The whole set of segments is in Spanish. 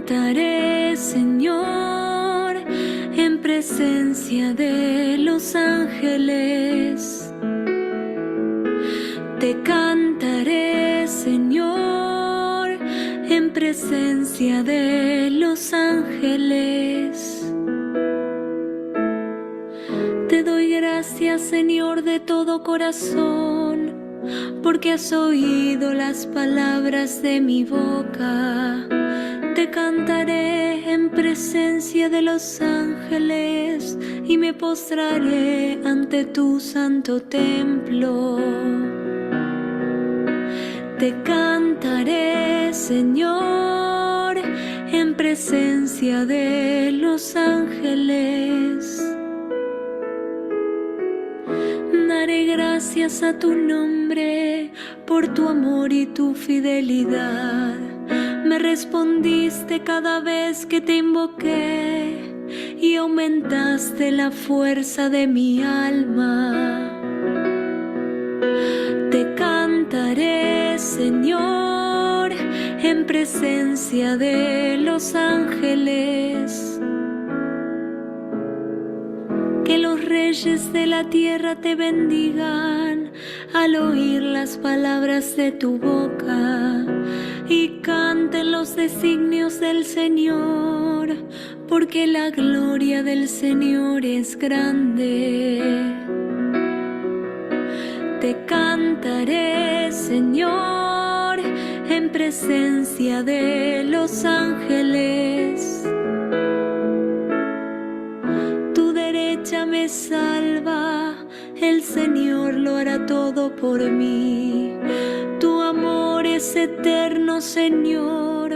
cantaré, Señor, en presencia de los ángeles. Te cantaré, Señor, en presencia de los ángeles. Te doy gracias, Señor, de todo corazón, porque has oído las palabras de mi boca. Te cantaré en presencia de los ángeles y me postraré ante tu santo templo. Te cantaré, Señor, en presencia de los ángeles. Daré gracias a tu nombre por tu amor y tu fidelidad. Me respondiste cada vez que te invoqué y aumentaste la fuerza de mi alma. Te cantaré, Señor, en presencia de los ángeles. Que los reyes de la tierra te bendigan al oír las palabras de tu boca y canten los designios del Señor, porque la gloria del Señor es grande. Te cantaré, Señor, en presencia de los ángeles. Tu derecha me salva, el Señor lo hará todo por mí. Tu amor es eterno, Señor,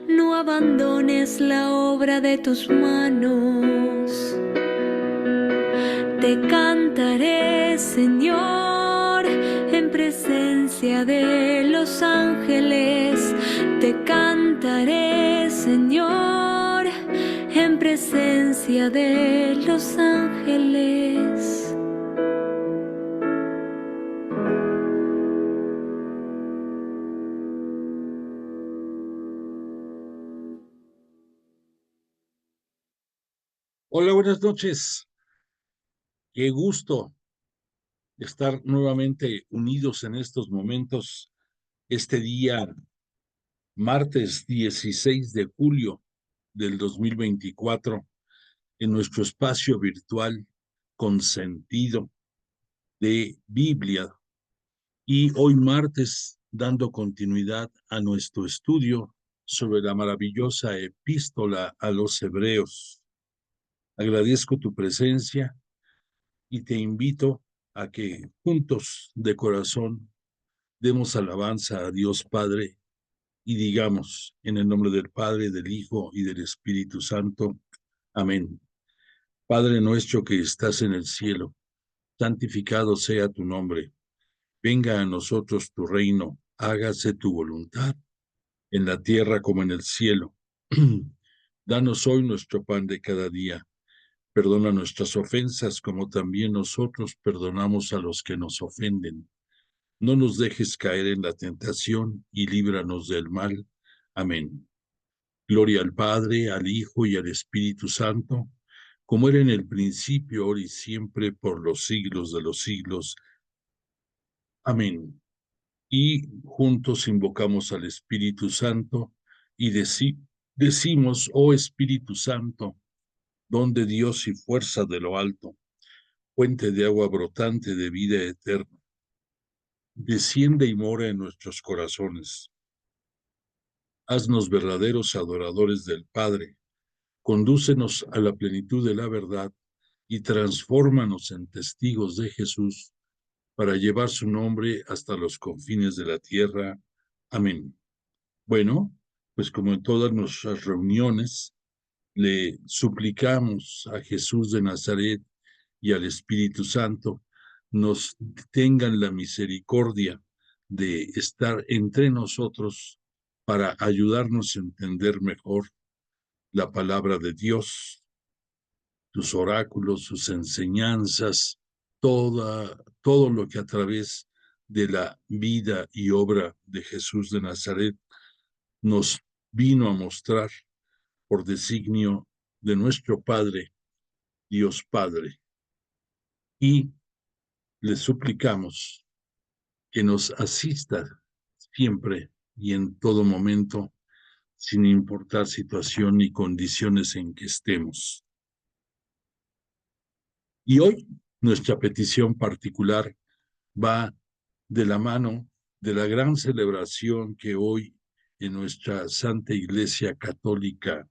no abandones la obra de tus manos. Te cantaré, Señor, en presencia de los ángeles. Te cantaré, Señor, en presencia de los ángeles. Hola, buenas noches. Qué gusto estar nuevamente unidos en estos momentos, este día, martes 16 de julio del 2024, en nuestro espacio virtual con sentido de Biblia. Y hoy martes, dando continuidad a nuestro estudio sobre la maravillosa epístola a los Hebreos. Agradezco tu presencia y te invito a que juntos de corazón demos alabanza a Dios Padre y digamos en el nombre del Padre, del Hijo y del Espíritu Santo. Amén. Padre nuestro que estás en el cielo, santificado sea tu nombre. Venga a nosotros tu reino, hágase tu voluntad, en la tierra como en el cielo. Danos hoy nuestro pan de cada día. Perdona nuestras ofensas como también nosotros perdonamos a los que nos ofenden. No nos dejes caer en la tentación y líbranos del mal. Amén. Gloria al Padre, al Hijo y al Espíritu Santo, como era en el principio, ahora y siempre, por los siglos de los siglos. Amén. Y juntos invocamos al Espíritu Santo y decimos, oh Espíritu Santo, don de Dios y fuerza de lo alto, fuente de agua brotante de vida eterna, desciende y mora en nuestros corazones. Haznos verdaderos adoradores del Padre, condúcenos a la plenitud de la verdad y transfórmanos en testigos de Jesús para llevar su nombre hasta los confines de la tierra. Amén. Bueno, pues como en todas nuestras reuniones, le suplicamos a Jesús de Nazaret y al Espíritu Santo nos tengan la misericordia de estar entre nosotros para ayudarnos a entender mejor la palabra de Dios, sus oráculos, sus enseñanzas, todo lo que a través de la vida y obra de Jesús de Nazaret nos vino a mostrar por designio de nuestro Padre, Dios Padre. Y le suplicamos que nos asista siempre y en todo momento, sin importar situación ni condiciones en que estemos. Y hoy nuestra petición particular va de la mano de la gran celebración que hoy en nuestra Santa Iglesia Católica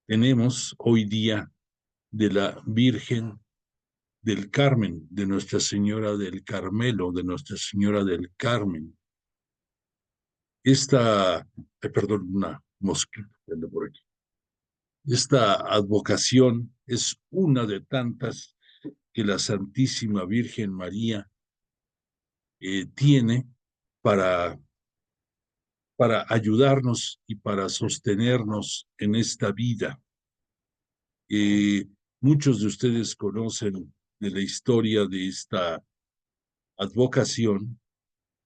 tenemos hoy día de la Virgen del Carmen, de Nuestra Señora del Carmelo, de Nuestra Señora del Carmen. Perdón, una mosquita por aquí. Esta advocación es una de tantas que la Santísima Virgen María tiene para, para ayudarnos y para sostenernos en esta vida. Muchos de ustedes conocen de la historia de esta advocación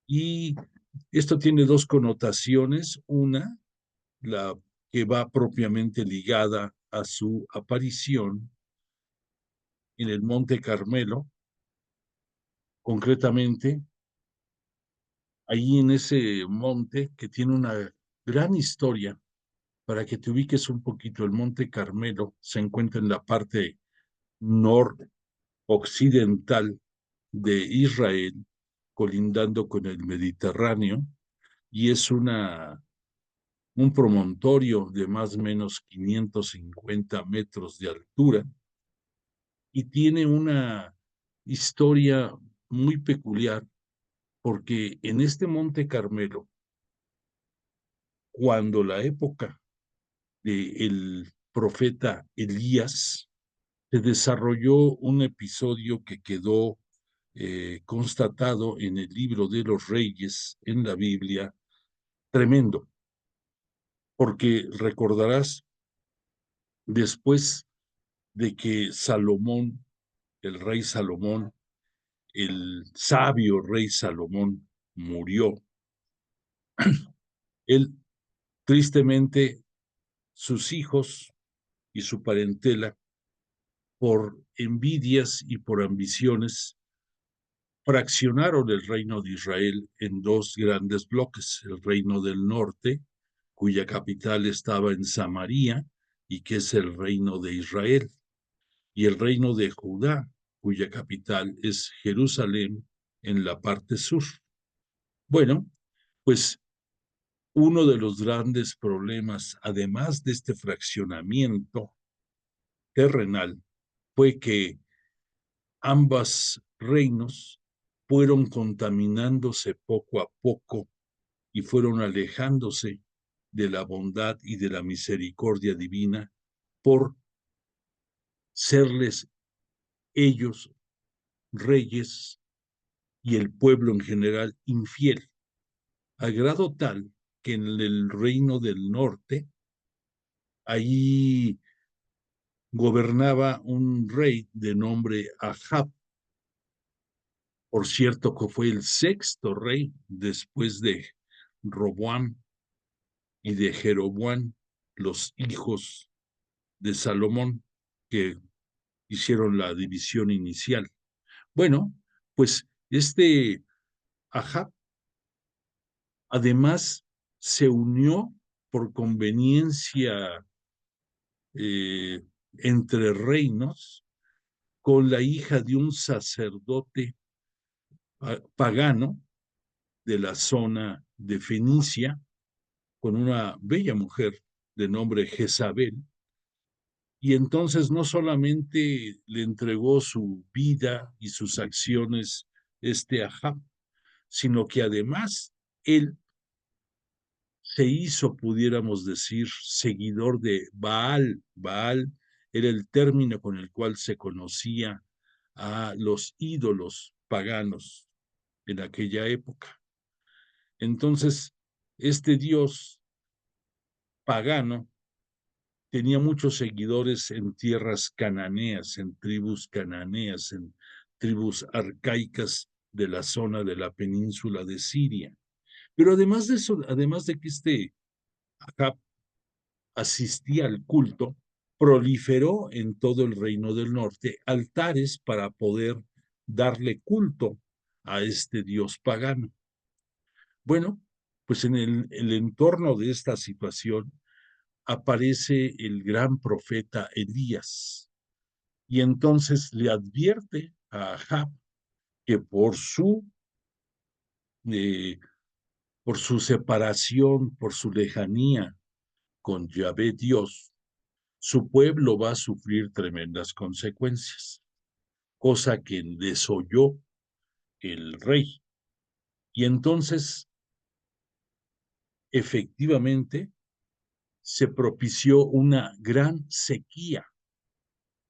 y esto tiene dos connotaciones. Una, la que va propiamente ligada a su aparición en el Monte Carmelo, concretamente ahí en ese monte que tiene una gran historia. Para que te ubiques un poquito, el Monte Carmelo se encuentra en la parte noroccidental de Israel, colindando con el Mediterráneo, y es un promontorio de más o menos 550 metros de altura, y tiene una historia muy peculiar, porque en este Monte Carmelo, cuando la época del profeta Elías, se desarrolló un episodio que quedó constatado en el libro de los Reyes, en la Biblia, tremendo, porque recordarás, después de que Salomón, el rey Salomón, el sabio rey Salomón, murió, él tristemente, sus hijos y su parentela, por envidias y por ambiciones, fraccionaron el reino de Israel en dos grandes bloques: el reino del norte, cuya capital estaba en Samaria y que es el reino de Israel, y el reino de Judá, cuya capital es Jerusalén en la parte sur. Bueno, pues uno de los grandes problemas, además de este fraccionamiento terrenal, fue que ambos reinos fueron contaminándose poco a poco y fueron alejándose de la bondad y de la misericordia divina por serles ellos reyes y el pueblo en general infiel, a grado tal que en el reino del norte, ahí gobernaba un rey de nombre Ahab. Por cierto, que fue el sexto rey después de Roboam y de Jeroboam, los hijos de Salomón, que hicieron la división inicial. Bueno, pues este Ahab además se unió por conveniencia entre reinos con la hija de un sacerdote pagano de la zona de Fenicia, con una bella mujer de nombre Jezabel, y entonces no solamente le entregó su vida y sus acciones Ahab, sino que además él se hizo, pudiéramos decir, seguidor de Baal. Baal era el término con el cual se conocía a los ídolos paganos en aquella época. Entonces, este dios pagano tenía muchos seguidores en tierras cananeas, en tribus cananeas, en tribus arcaicas de la zona de la península de Siria. Pero además de eso, además de que Ahab asistía al culto, proliferó en todo el reino del norte altares para poder darle culto a este dios pagano. Bueno, pues en el entorno de esta situación aparece el gran profeta Elías y entonces le advierte a Ahab que eh, por su separación, por su lejanía con Yahvé Dios, su pueblo va a sufrir tremendas consecuencias, cosa que desoyó el rey. Y entonces, efectivamente, se propició una gran sequía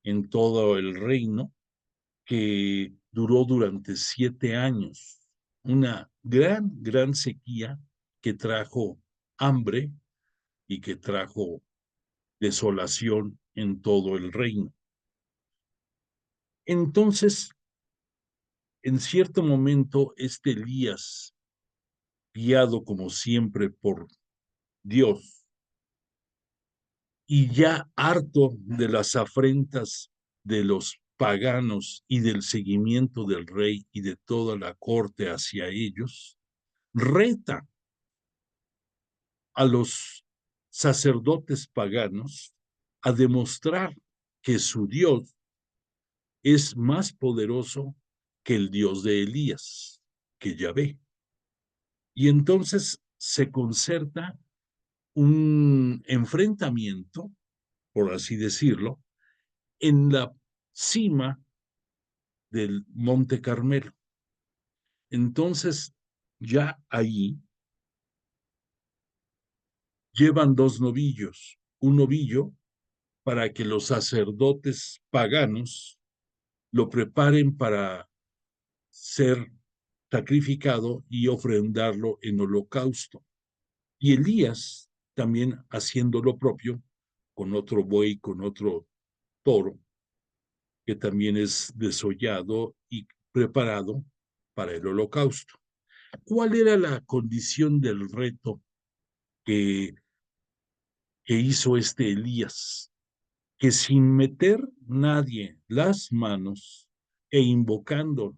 en todo el reino que duró durante 7 años. Una gran sequía que trajo hambre y que trajo desolación en todo el reino. Entonces, en cierto momento, este Elías, guiado como siempre por Dios, y ya harto de las afrentas de los paganos y del seguimiento del rey y de toda la corte hacia ellos, reta a los sacerdotes paganos a demostrar que su Dios es más poderoso que el Dios de Elías, que Yahvé. Y entonces se concerta un enfrentamiento, por así decirlo, en la cima del Monte Carmelo. Entonces, ya ahí llevan 2 novillos, un novillo para que los sacerdotes paganos lo preparen para ser sacrificado y ofrendarlo en holocausto. Y Elías también haciendo lo propio con otro buey, con otro toro, que también es desollado y preparado para el holocausto. ¿Cuál era la condición del reto que, que hizo este Elías? Que sin meter nadie las manos e invocando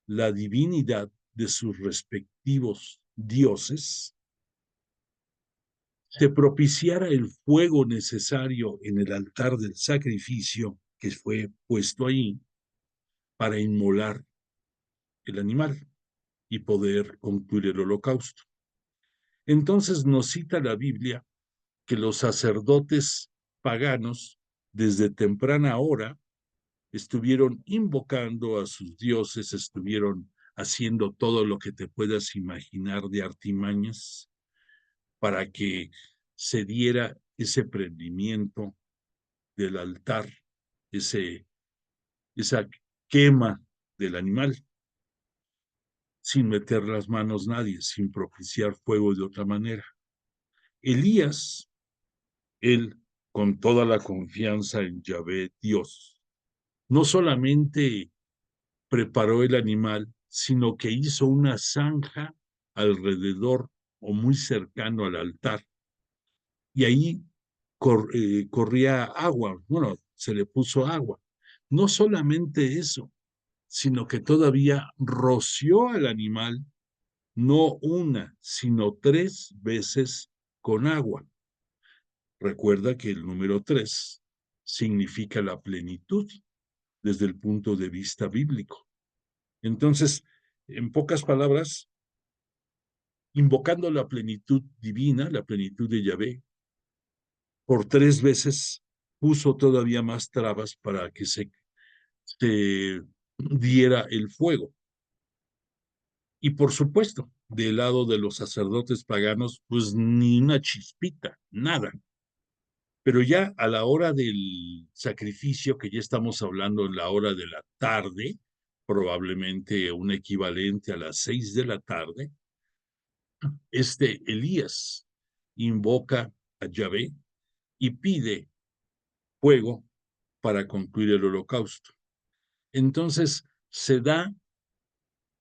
la divinidad de sus respectivos dioses, se propiciara el fuego necesario en el altar del sacrificio que fue puesto ahí para inmolar el animal y poder concluir el holocausto. Entonces nos cita la Biblia que los sacerdotes paganos desde temprana hora estuvieron invocando a sus dioses, estuvieron haciendo todo lo que te puedas imaginar de artimañas para que se diera ese prendimiento del altar, esa quema del animal, sin meter las manos nadie, sin propiciar fuego de otra manera. Elías, él, con toda la confianza en Yahvé Dios, no solamente preparó el animal, sino que hizo una zanja alrededor o muy cercano al altar. Y ahí corría agua, bueno, se le puso agua. No solamente eso, sino que todavía roció al animal no una, sino 3 veces con agua. Recuerda que el número 3 significa la plenitud desde el punto de vista bíblico. Entonces, en pocas palabras, invocando la plenitud divina, la plenitud de Yahvé, por 3 veces puso todavía más trabas para que se diera el fuego. Y por supuesto, del lado de los sacerdotes paganos, pues ni una chispita, nada. Pero ya a la hora del sacrificio, que ya estamos hablando en la hora de la tarde, probablemente un equivalente a las 6 de la tarde, este Elías invoca a Yahvé y pide fuego para concluir el holocausto. Entonces se da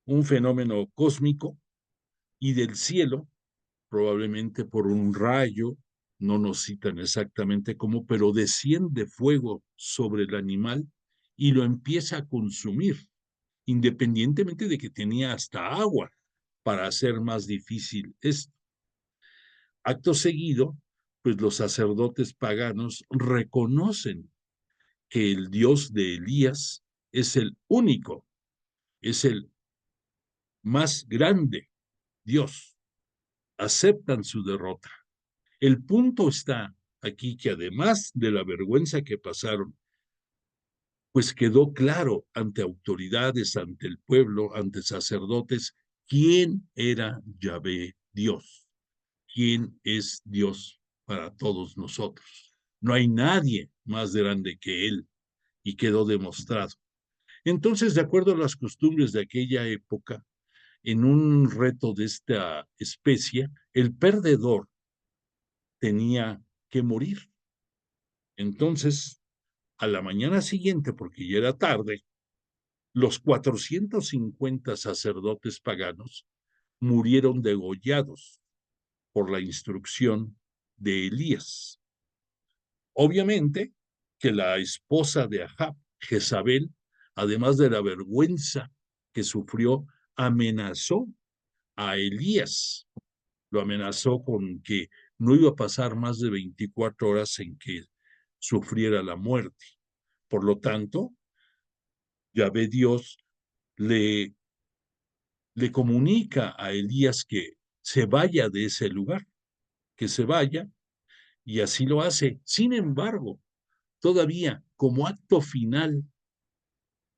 un fenómeno cósmico y del cielo, probablemente por un rayo no nos citan exactamente cómo, pero desciende fuego sobre el animal y lo empieza a consumir, independientemente de que tenía hasta agua para hacer más difícil esto. Acto seguido, pues los sacerdotes paganos reconocen que el Dios de Elías es el único, es el más grande Dios. Aceptan su derrota. El punto está aquí que además de la vergüenza que pasaron, pues quedó claro ante autoridades, ante el pueblo, ante sacerdotes, quién era Yahvé Dios, quién es Dios para todos nosotros. No hay nadie más grande que Él y quedó demostrado. Entonces, de acuerdo a las costumbres de aquella época, en un reto de esta especie, el perdedor tenía que morir. Entonces, a la mañana siguiente, porque ya era tarde, los 450 sacerdotes paganos murieron degollados por la instrucción de Elías. Obviamente que la esposa de Ahab, Jezabel, además de la vergüenza que sufrió, amenazó a Elías. Lo amenazó con que no iba a pasar más de 24 horas en que sufriera la muerte. Por lo tanto, Yahvé Dios le, le comunica a Elías que se vaya de ese lugar, que se vaya, y así lo hace. Sin embargo, todavía como acto final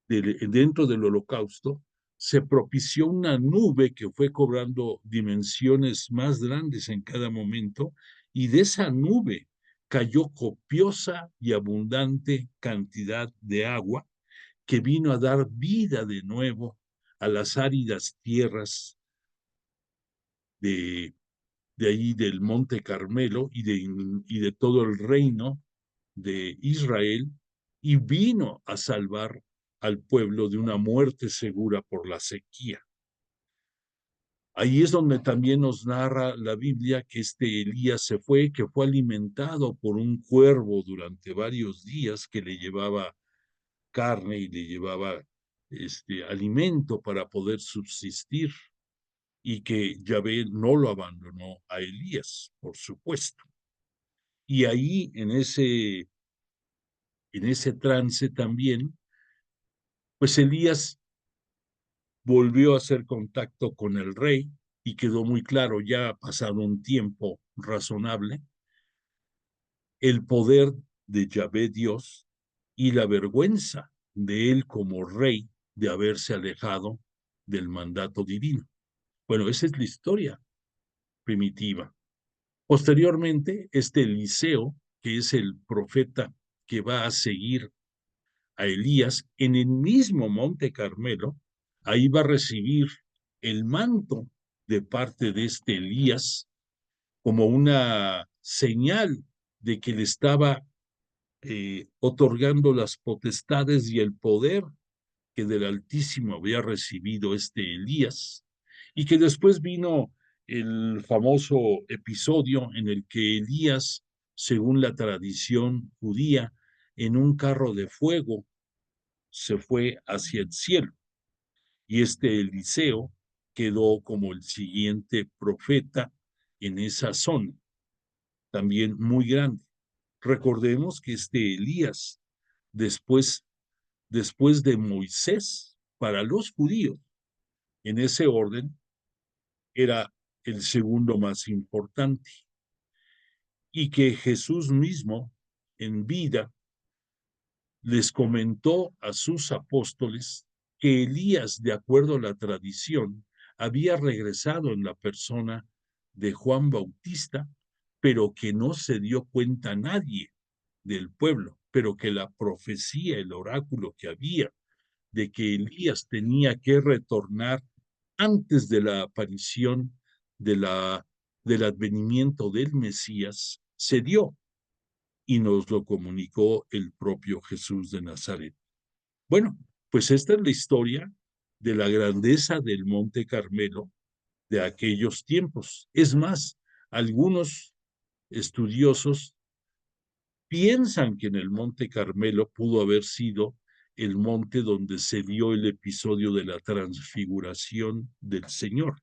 dentro del holocausto, se propició una nube que fue cobrando dimensiones más grandes en cada momento, y de esa nube cayó copiosa y abundante cantidad de agua que vino a dar vida de nuevo a las áridas tierras de, de ahí del Monte Carmelo y de todo el reino de Israel, y vino a salvar al pueblo de una muerte segura por la sequía. Ahí es donde también nos narra la Biblia que este Elías se fue, que fue alimentado por un cuervo durante varios días que le llevaba carne y le llevaba alimento para poder subsistir, y que Yahvé no lo abandonó a Elías, por supuesto. Y ahí en ese trance también, pues Elías volvió a hacer contacto con el rey y quedó muy claro, ya ha pasado un tiempo razonable, el poder de Yahvé Dios y la vergüenza de él como rey de haberse alejado del mandato divino. Bueno, esa es la historia primitiva. Posteriormente, este Eliseo, que es el profeta que va a seguir a Elías en el mismo Monte Carmelo, ahí va a recibir el manto de parte de este Elías como una señal de que le estaba otorgando las potestades y el poder que del Altísimo había recibido este Elías, y que después vino el famoso episodio en el que Elías, según la tradición judía, en un carro de fuego se fue hacia el cielo, y este Eliseo quedó como el siguiente profeta en esa zona, también muy grande. Recordemos que este Elías, después, después de Moisés, para los judíos, en ese orden, era el segundo más importante, y que Jesús mismo, en vida, les comentó a sus apóstoles que Elías, de acuerdo a la tradición, había regresado en la persona de Juan Bautista, pero que no se dio cuenta nadie del pueblo, pero que la profecía, el oráculo que había de que Elías tenía que retornar antes de la aparición de del advenimiento del Mesías, se dio, y nos lo comunicó el propio Jesús de Nazaret. Bueno, pues esta es la historia de la grandeza del Monte Carmelo de aquellos tiempos. Es más, algunos estudiosos piensan que en el Monte Carmelo pudo haber sido el monte donde se dio el episodio de la transfiguración del Señor.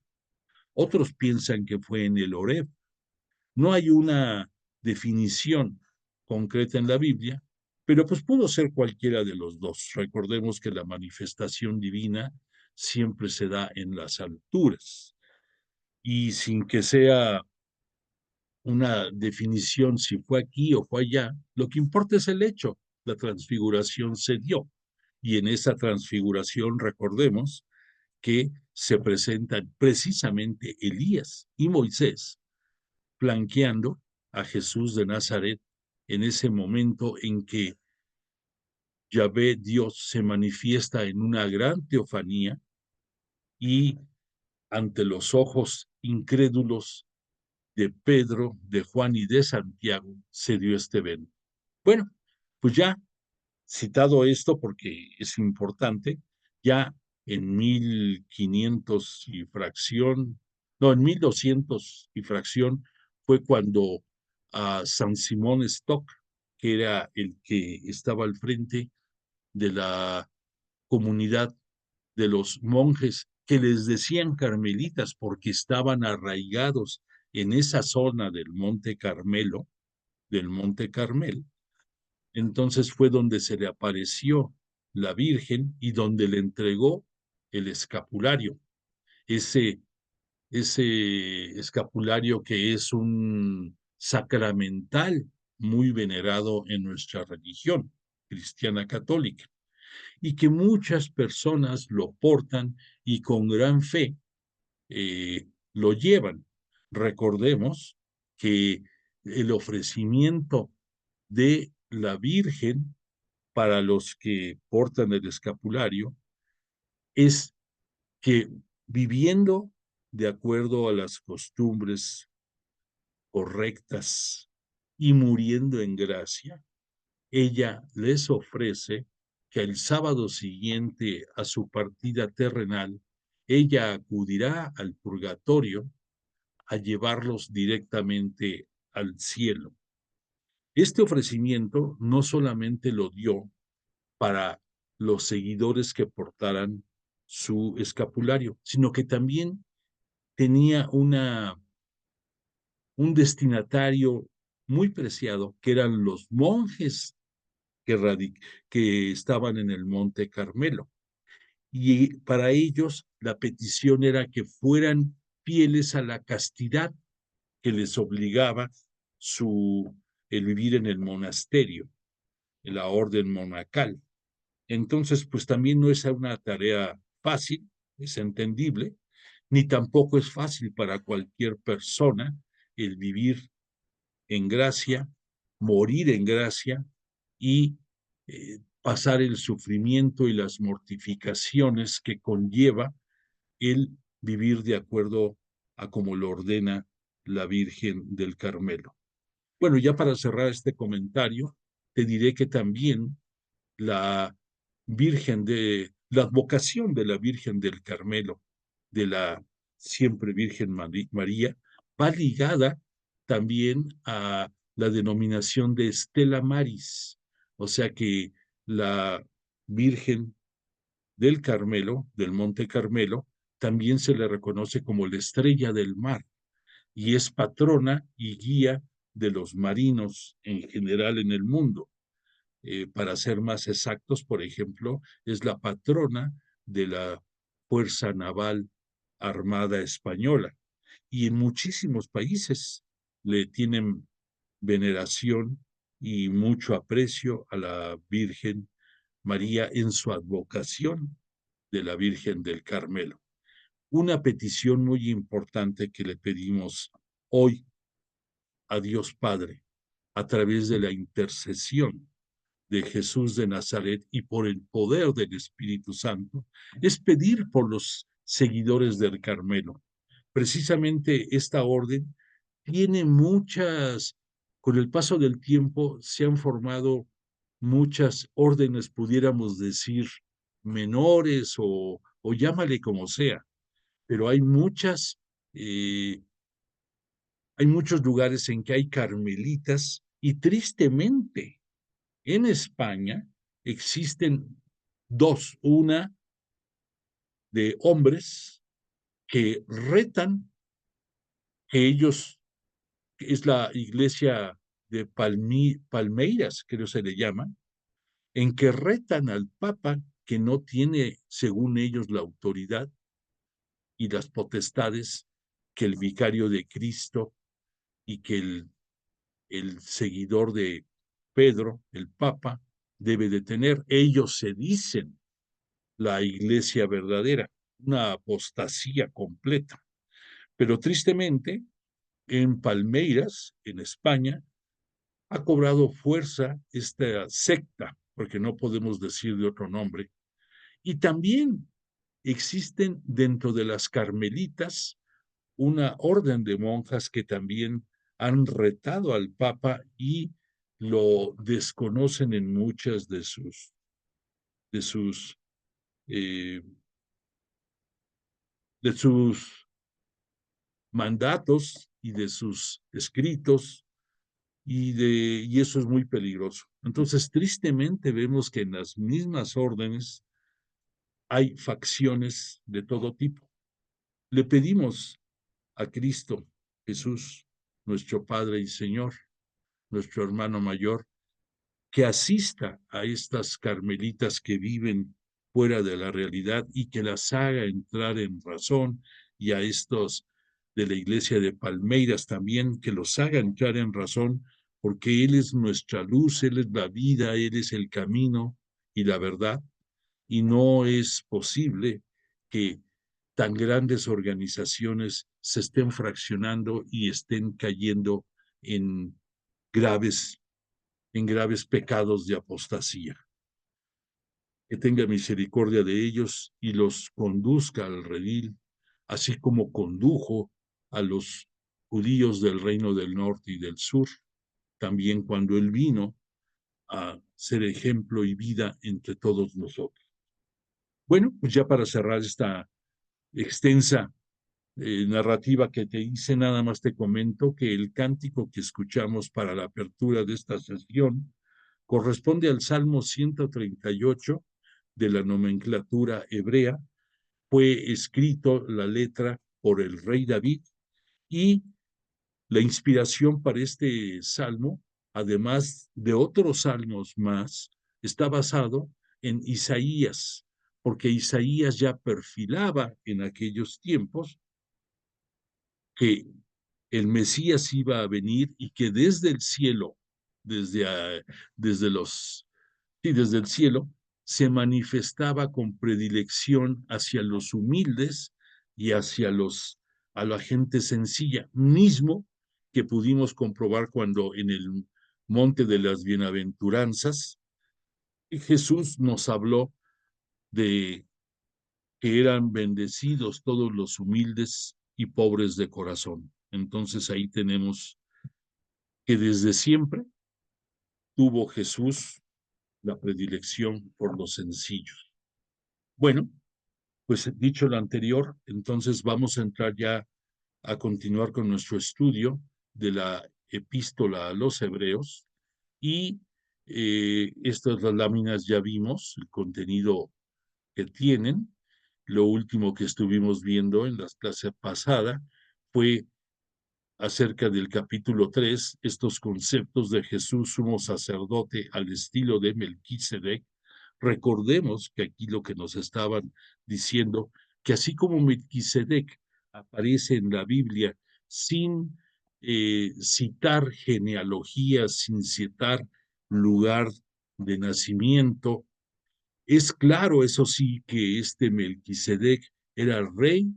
Otros piensan que fue en el Horeb. No hay una definición concreta en la Biblia, pero pues pudo ser cualquiera de los dos. Recordemos que la manifestación divina siempre se da en las alturas y sin que sea una definición si fue aquí o fue allá, lo que importa es el hecho, la transfiguración se dio. Y en esa transfiguración recordemos que se presentan precisamente Elías y Moisés flanqueando a Jesús de Nazaret en ese momento en que Yahvé Dios se manifiesta en una gran teofanía y ante los ojos incrédulos de Pedro, de Juan y de Santiago se dio este evento. Bueno, pues ya citado esto porque es importante, ya en 1500 y fracción, no, en 1200 y fracción fue cuando a San Simón Stock, que era el que estaba al frente de la comunidad de los monjes que les decían carmelitas porque estaban arraigados en esa zona del Monte Carmelo, del Monte Carmel. Entonces fue donde se le apareció la Virgen y donde le entregó el escapulario, ese, ese escapulario que es un sacramental muy venerado en nuestra religión cristiana católica y que muchas personas lo portan y con gran fe lo llevan. Recordemos que el ofrecimiento de la Virgen para los que portan el escapulario es que viviendo de acuerdo a las costumbres correctas y muriendo en gracia, ella les ofrece que el sábado siguiente a su partida terrenal, ella acudirá al purgatorio a llevarlos directamente al cielo. Este ofrecimiento no solamente lo dio para los seguidores que portaran su escapulario, sino que también tenía un destinatario muy preciado, que eran los monjes que estaban en el Monte Carmelo. Y para ellos la petición era que fueran fieles a la castidad que les obligaba el vivir en el monasterio, en la orden monacal. Entonces, pues también no es una tarea fácil, es entendible, ni tampoco es fácil para cualquier persona el vivir en gracia, morir en gracia y pasar el sufrimiento y las mortificaciones que conlleva el vivir de acuerdo a como lo ordena la Virgen del Carmelo. Bueno, ya para cerrar este comentario, te diré que también la la advocación de la Virgen del Carmelo, de la siempre Virgen María, va ligada también a la denominación de Stella Maris, o sea que la Virgen del Carmelo, del Monte Carmelo, también se le reconoce como la estrella del mar y es patrona y guía de los marinos en general en el mundo. Para ser más exactos, por ejemplo, es la patrona de la Fuerza Naval Armada Española. Y en muchísimos países le tienen veneración y mucho aprecio a la Virgen María en su advocación de la Virgen del Carmelo. Una petición muy importante que le pedimos hoy a Dios Padre a través de la intercesión de Jesús de Nazaret y por el poder del Espíritu Santo, es pedir por los seguidores del Carmelo. Precisamente esta orden tiene con el paso del tiempo se han formado muchas órdenes, pudiéramos decir, menores o llámale como sea, pero hay muchas Hay muchos lugares en que hay carmelitas y tristemente en España existen dos, una de hombres que retan que ellos, es la iglesia de Palmeiras, creo se le llama, en que retan al Papa que no tiene, según ellos, la autoridad y las potestades que el vicario de Cristo y que el seguidor de Pedro, el Papa, debe de tener. Ellos se dicen la iglesia verdadera, una apostasía completa. Pero tristemente, en Palmeiras, en España, ha cobrado fuerza esta secta, porque no podemos decir de otro nombre, y también existen dentro de las carmelitas una orden de monjas que también han retado al Papa y lo desconocen en muchas de sus eh, de sus mandatos y de sus escritos y eso es muy peligroso. Entonces, tristemente vemos que en las mismas órdenes hay facciones de todo tipo. Le pedimos a Cristo Jesús, nuestro Padre y Señor, nuestro hermano mayor, que asista a estas carmelitas que viven fuera de la realidad y que las haga entrar en razón, y a estos de la iglesia de Palmeiras también, que los haga entrar en razón, porque Él es nuestra luz, Él es la vida, Él es el camino y la verdad, y no es posible que tan grandes organizaciones se estén fraccionando y estén cayendo en graves graves pecados de apostasía. Que tenga misericordia de ellos y los conduzca al redil, así como condujo a los judíos del reino del norte y del sur, también cuando él vino a ser ejemplo y vida entre todos nosotros. Bueno, pues ya para cerrar esta extensa narrativa que te hice, nada más te comento que el cántico que escuchamos para la apertura de esta sesión corresponde al Salmo 138 de la nomenclatura hebrea. Fue escrito la letra por el rey David y la inspiración para este salmo, además de otros salmos más, está basado en Isaías, porque Isaías ya perfilaba en aquellos tiempos que el Mesías iba a venir y que desde el cielo, desde, desde los y desde el cielo se manifestaba con predilección hacia los humildes y hacia a la gente sencilla, mismo que pudimos comprobar cuando en el monte de las bienaventuranzas Jesús nos habló de que eran bendecidos todos los humildes y pobres de corazón. Entonces ahí tenemos que desde siempre tuvo Jesús la predilección por los sencillos. Bueno, pues dicho lo anterior, entonces vamos a entrar ya a continuar con nuestro estudio de la epístola a los hebreos y estas láminas ya vimos el contenido que tienen. Lo último que estuvimos viendo en la clase pasada fue acerca del capítulo 3, estos conceptos de Jesús sumo sacerdote al estilo de Melquisedec. Recordemos que aquí lo que nos estaban diciendo, que así como Melquisedec aparece en la Biblia sin citar genealogías, sin citar lugar de nacimiento, es claro, eso sí, que este Melquisedec era rey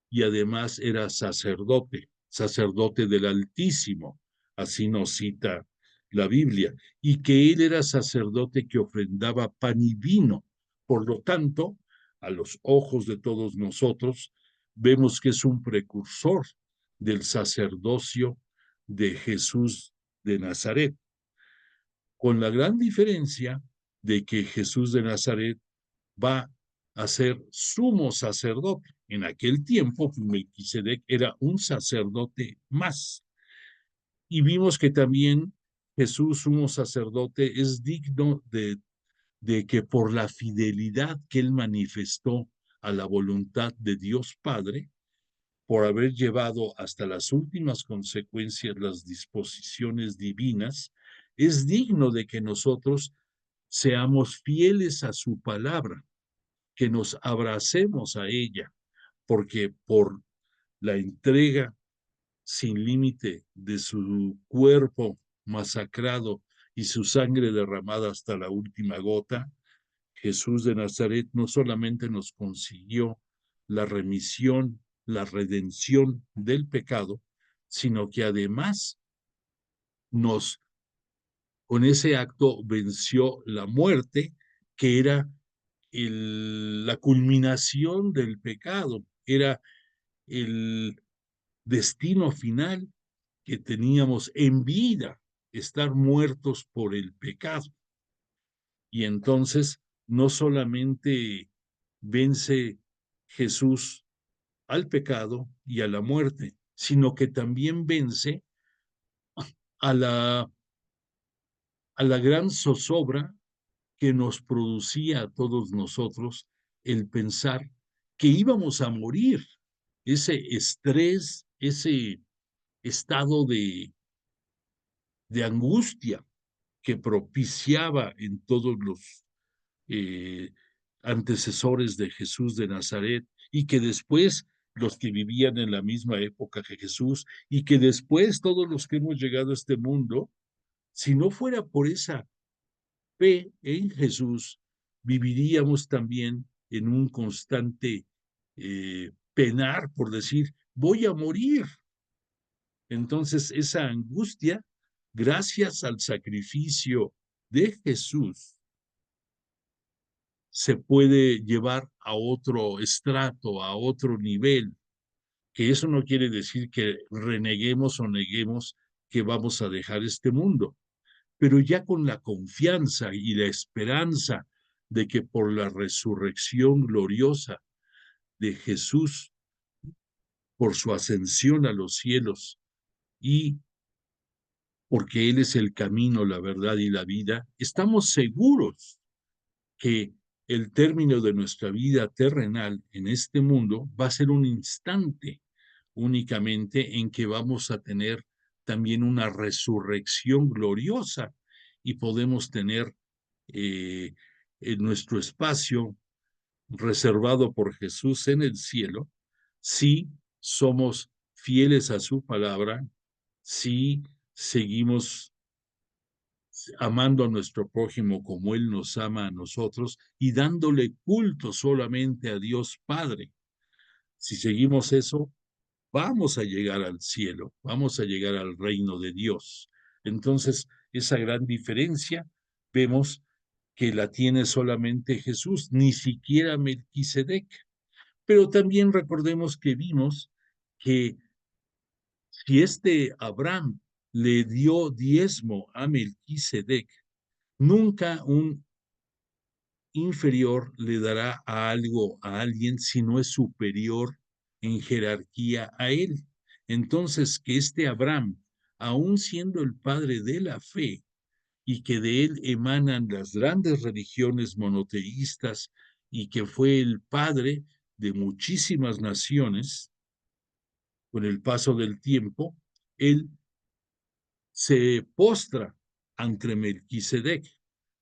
y además era sacerdote, sacerdote del Altísimo, así nos cita la Biblia, y que él era sacerdote que ofrendaba pan y vino. Por lo tanto, a los ojos de todos nosotros, vemos que es un precursor del sacerdocio de Jesús de Nazaret, con la gran diferencia de que Jesús de Nazaret va a ser sumo sacerdote. en aquel tiempo Melquisedec era un sacerdote más. Y vimos que también Jesús, sumo sacerdote, es digno de que por la fidelidad que él manifestó a la voluntad de Dios Padre, por haber llevado hasta las últimas consecuencias las disposiciones divinas, es digno de que nosotros seamos fieles a su palabra, que nos abracemos a ella, porque por la entrega sin límite de su cuerpo masacrado y su sangre derramada hasta la última gota, Jesús de Nazaret no solamente nos consiguió la remisión, la redención del pecado, sino que además nos, con ese acto, venció la muerte, que era la culminación del pecado, era el destino final que teníamos en vida, estar muertos por el pecado. Y entonces no solamente vence Jesús al pecado y a la muerte, sino que también vence a la gran zozobra que nos producía a todos nosotros el pensar que íbamos a morir, ese estrés, ese estado de angustia que propiciaba en todos los eh, antecesores de Jesús de Nazaret y que después los que vivían en la misma época que Jesús y que después todos los que hemos llegado a este mundo, si no fuera por esa fe en Jesús, viviríamos también en un constante penar por decir, voy a morir. Entonces, esa angustia, gracias al sacrificio de Jesús, se puede llevar a otro estrato, a otro nivel, que eso no quiere decir que reneguemos o neguemos que vamos a dejar este mundo, pero ya con la confianza y la esperanza de que por la resurrección gloriosa de Jesús, por su ascensión a los cielos y porque Él es el camino, la verdad y la vida, estamos seguros que el término de nuestra vida terrenal en este mundo va a ser un instante únicamente en que vamos a tener también una resurrección gloriosa y podemos tener en nuestro espacio reservado por Jesús en el cielo si somos fieles a su palabra, si seguimos amando a nuestro prójimo como Él nos ama a nosotros y dándole culto solamente a Dios Padre. Si seguimos eso, vamos a llegar al cielo, vamos a llegar al reino de Dios. Entonces, esa gran diferencia vemos que la tiene solamente Jesús, ni siquiera Melquisedec. Pero también recordemos que vimos que si este Abraham le dio diezmo a Melquisedec, nunca un inferior le dará a algo a alguien si no es superior en jerarquía a él. Entonces, que este Abraham, aun siendo el padre de la fe, y que de él emanan las grandes religiones monoteístas y que fue el padre de muchísimas naciones, con el paso del tiempo, él se postra ante Melquisedec,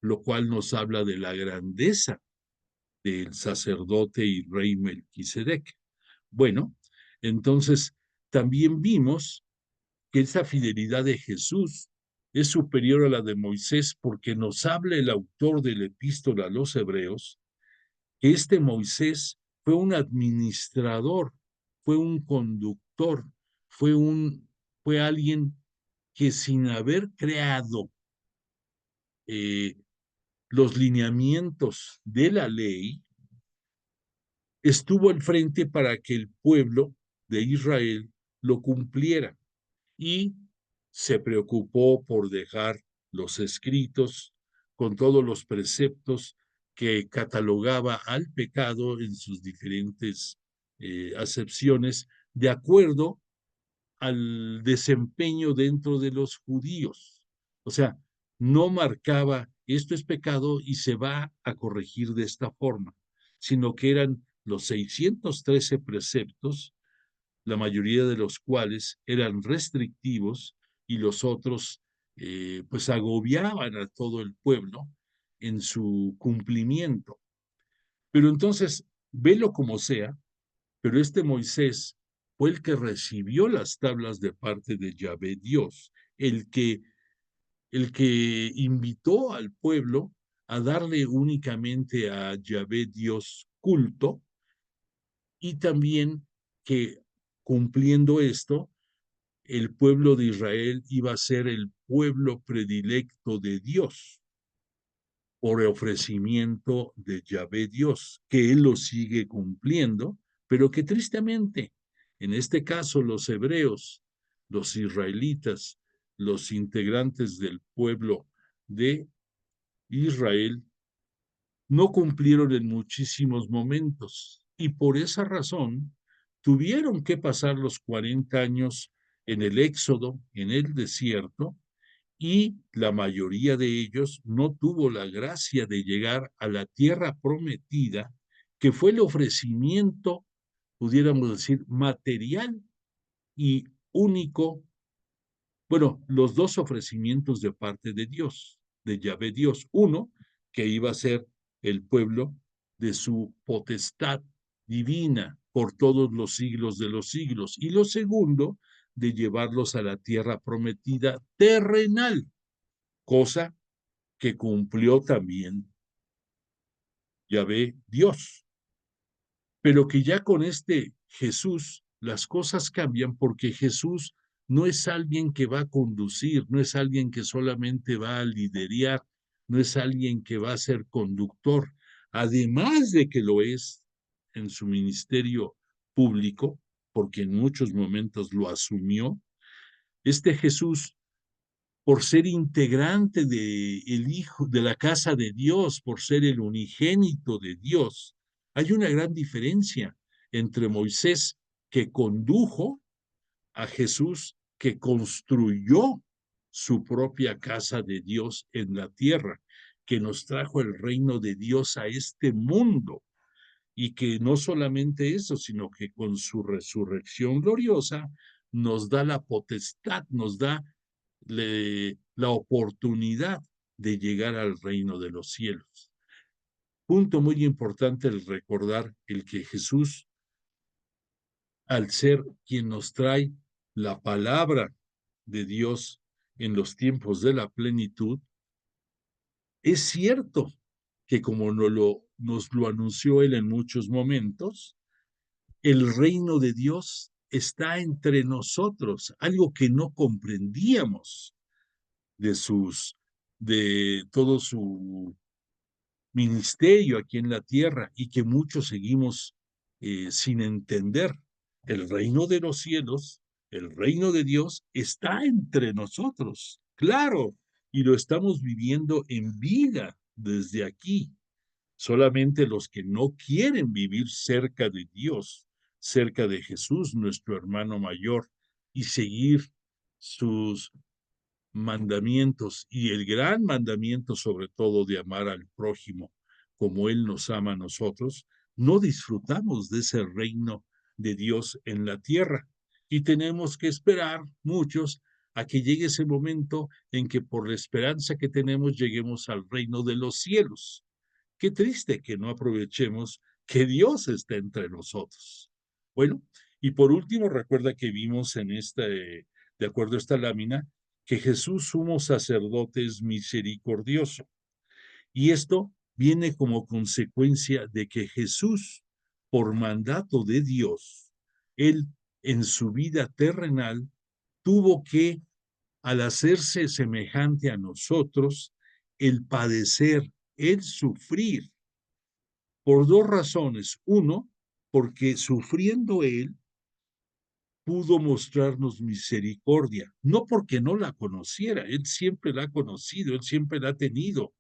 lo cual nos habla de la grandeza del sacerdote y rey Melquisedec. Bueno, entonces también vimos que esa fidelidad de Jesús es superior a la de Moisés porque nos habla el autor de la epístola a los Hebreos que este Moisés fue un administrador, fue un conductor, fue alguien que sin haber creado eh, los lineamientos de la ley, estuvo al frente para que el pueblo de Israel lo cumpliera y se preocupó por dejar los escritos con todos los preceptos que catalogaba al pecado en sus diferentes acepciones de acuerdo al desempeño dentro de los judíos. O sea, no marcaba esto es pecado y se va a corregir de esta forma, sino que eran los 613 preceptos, la mayoría de los cuales eran restrictivos y los otros pues agobiaban a todo el pueblo en su cumplimiento. Pero entonces, velo como sea, pero este Moisés fue el que recibió las tablas de parte de Yahvé Dios, el que invitó al pueblo a darle únicamente a Yahvé Dios culto y también que cumpliendo esto, el pueblo de Israel iba a ser el pueblo predilecto de Dios por ofrecimiento de Yahvé Dios, que él lo sigue cumpliendo, pero que tristemente, en este caso los hebreos, los israelitas, los integrantes del pueblo de Israel, no cumplieron en muchísimos momentos y por esa razón tuvieron que pasar los 40 años en el éxodo, en el desierto, y la mayoría de ellos no tuvo la gracia de llegar a la tierra prometida, que fue el ofrecimiento, pudiéramos decir, material y único, bueno, los dos ofrecimientos de parte de Dios, de Yahvé Dios. Uno, que iba a ser el pueblo de su potestad divina por todos los siglos de los siglos. Y lo segundo, de llevarlos a la tierra prometida terrenal, cosa que cumplió también Yahvé Dios. Pero que ya con este Jesús las cosas cambian porque Jesús no es alguien que va a conducir, no es alguien que solamente va a liderar, no es alguien que va a ser conductor, además de que lo es en su ministerio público, porque en muchos momentos lo asumió. Este Jesús, por ser integrante de el hijo de la casa de Dios, por ser el unigénito de Dios, hay una gran diferencia entre Moisés, que condujo, a Jesús, que construyó su propia casa de Dios en la tierra, que nos trajo el reino de Dios a este mundo, y que no solamente eso, sino que con su resurrección gloriosa nos da la potestad, nos da la oportunidad de llegar al reino de los cielos. Punto muy importante el recordar el que Jesús, al ser quien nos trae la palabra de Dios en los tiempos de la plenitud, es cierto que como nos lo anunció él en muchos momentos, el reino de Dios está entre nosotros, algo que no comprendíamos de todo su ministerio aquí en la tierra y que muchos seguimos sin entender. El reino de los cielos, el reino de Dios está entre nosotros, claro, y lo estamos viviendo en vida desde aquí. Solamente los que no quieren vivir cerca de Dios, cerca de Jesús, nuestro hermano mayor, y seguir sus mandamientos y el gran mandamiento sobre todo de amar al prójimo como Él nos ama a nosotros, no disfrutamos de ese reino de Dios en la tierra. Y tenemos que esperar muchos a que llegue ese momento en que por la esperanza que tenemos lleguemos al reino de los cielos. Qué triste que no aprovechemos que Dios está entre nosotros. Bueno, y por último, recuerda que vimos en de acuerdo a esta lámina, que Jesús sumo sacerdote es misericordioso. Y esto viene como consecuencia de que Jesús, por mandato de Dios, él en su vida terrenal tuvo que, al hacerse semejante a nosotros, el padecer, el sufrir, por dos razones. Uno, porque sufriendo él, pudo mostrarnos misericordia, no porque no la conociera, él siempre la ha conocido, él siempre la ha tenido,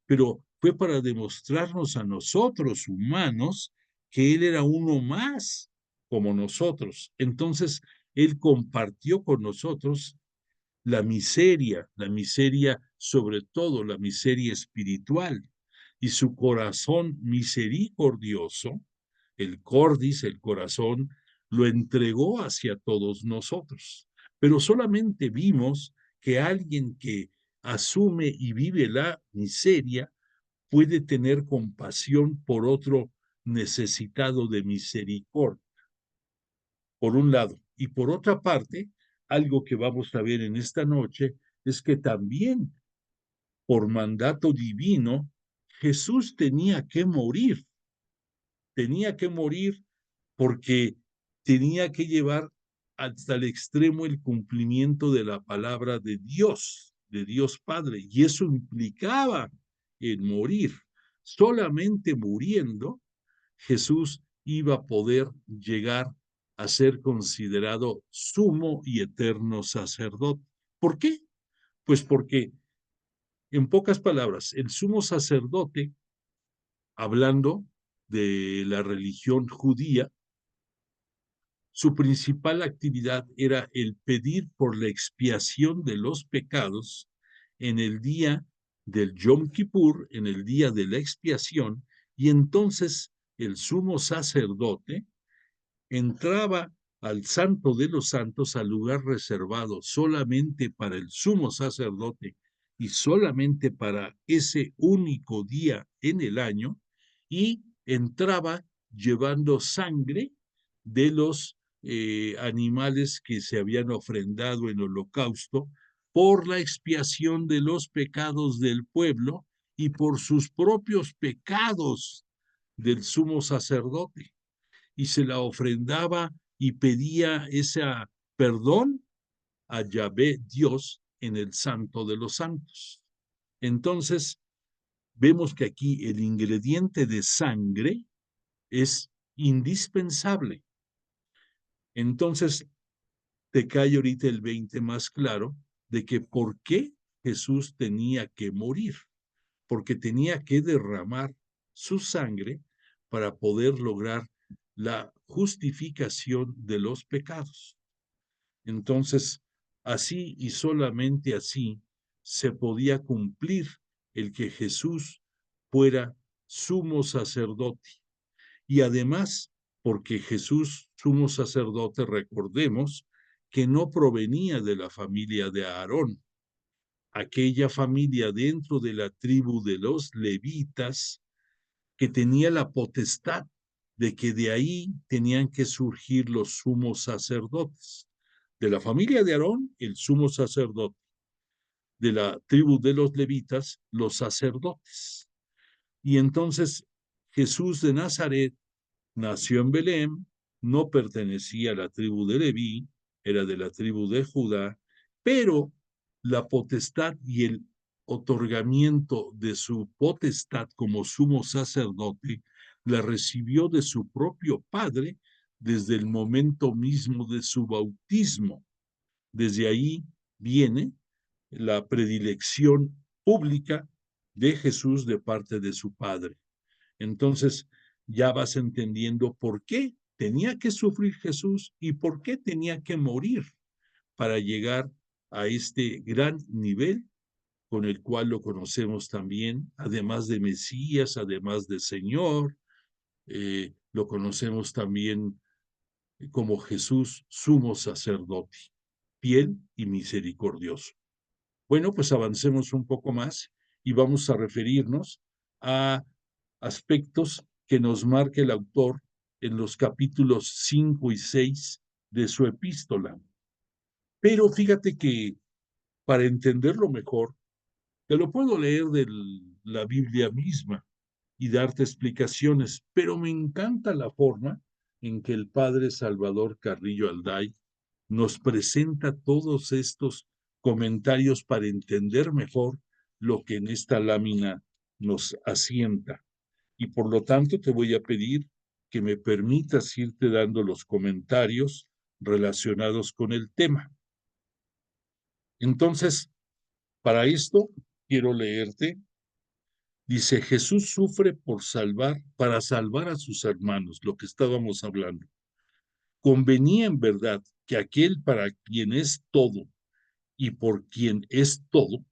pero fue para demostrarnos a nosotros humanos que él era uno más como nosotros. Entonces, Él compartió con nosotros la miseria sobre todo, la miseria espiritual, y su corazón misericordioso, el cordis, el corazón, lo entregó hacia todos nosotros. Pero solamente vimos que alguien que asume y vive la miseria puede tener compasión por otro necesitado de misericordia, por un lado. Y por otra parte, algo que vamos a ver en esta noche es que también por mandato divino, Jesús tenía que morir porque tenía que llevar hasta el extremo el cumplimiento de la palabra de Dios Padre, y eso implicaba el morir. Solamente muriendo, Jesús iba a poder llegar a ser considerado sumo y eterno sacerdote. ¿Por qué? Pues porque, en pocas palabras, el sumo sacerdote, hablando de la religión judía, su principal actividad era el pedir por la expiación de los pecados en el día del Yom Kippur, en el día de la expiación, y entonces el sumo sacerdote entraba al Santo de los Santos, al lugar reservado solamente para el sumo sacerdote y solamente para ese único día en el año, y entraba llevando sangre de los animales que se habían ofrendado en holocausto por la expiación de los pecados del pueblo y por sus propios pecados del sumo sacerdote, y se la ofrendaba y pedía ese perdón a Yahvé Dios en el Santo de los Santos. Entonces, vemos que aquí el ingrediente de sangre es indispensable. Entonces, te cae ahorita el 20 más claro de que por qué Jesús tenía que morir, porque tenía que derramar su sangre para poder lograr la justificación de los pecados. Entonces, así y solamente así se podía cumplir el que Jesús fuera sumo sacerdote. Y además, porque Jesús, sumo sacerdote, recordemos que no provenía de la familia de Aarón, aquella familia dentro de la tribu de los levitas que tenía la potestad de que de ahí tenían que surgir los sumos sacerdotes. De la familia de Aarón, el sumo sacerdote; de la tribu de los levitas, los sacerdotes. Y entonces Jesús de Nazaret nació en Belén, no pertenecía a la tribu de Leví, era de la tribu de Judá, pero la potestad y el otorgamiento de su potestad como sumo sacerdote la recibió de su propio padre desde el momento mismo de su bautismo. Desde ahí viene la predilección pública de Jesús de parte de su padre. Entonces, ya vas entendiendo por qué tenía que sufrir Jesús y por qué tenía que morir para llegar a este gran nivel con el cual lo conocemos también, además de Mesías, además de Señor, lo conocemos también como Jesús, sumo sacerdote, fiel y misericordioso. Bueno, pues avancemos un poco más y vamos a referirnos a aspectos que nos marca el autor en los capítulos 5 y 6 de su epístola. Pero fíjate que para entenderlo mejor, te lo puedo leer de la Biblia misma y darte explicaciones, pero me encanta la forma en que el padre Salvador Carrillo Alday nos presenta todos estos comentarios para entender mejor lo que en esta lámina nos asienta. Y por lo tanto te voy a pedir que me permitas irte dando los comentarios relacionados con el tema. Entonces, para esto quiero leerte. Dice: Jesús sufre para salvar a sus hermanos, lo que estábamos hablando. Convenía en verdad que aquel para quien es todo y por quien es todo,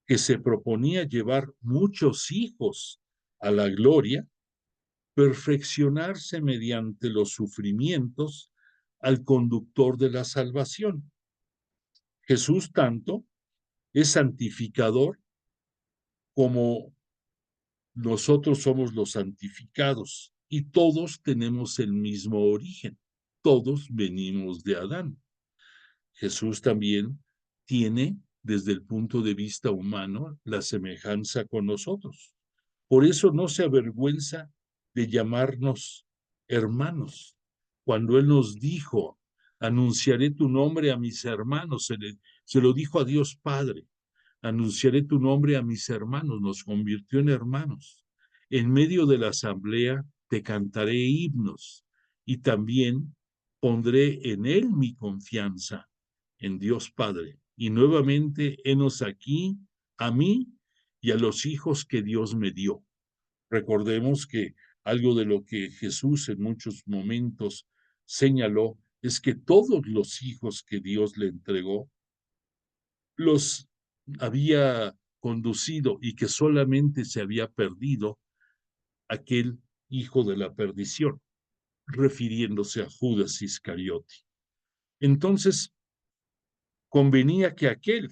que se proponía llevar muchos hijos a la gloria, perfeccionarse mediante los sufrimientos al conductor de la salvación. Jesús tanto es santificador como nosotros somos los santificados y todos tenemos el mismo origen. Todos venimos de Adán. Jesús también tiene, desde el punto de vista humano, la semejanza con nosotros. Por eso no se avergüenza de llamarnos hermanos. Cuando Él nos dijo, anunciaré tu nombre a mis hermanos, se lo dijo a Dios Padre, anunciaré tu nombre a mis hermanos, nos convirtió en hermanos. En medio de la asamblea te cantaré himnos y también pondré en Él mi confianza, en Dios Padre. Y nuevamente, henos aquí, a mí y a los hijos que Dios me dio. Recordemos que algo de lo que Jesús en muchos momentos señaló es que todos los hijos que Dios le entregó los había conducido y que solamente se había perdido aquel hijo de la perdición, refiriéndose a Judas Iscariote. Entonces, convenía que aquel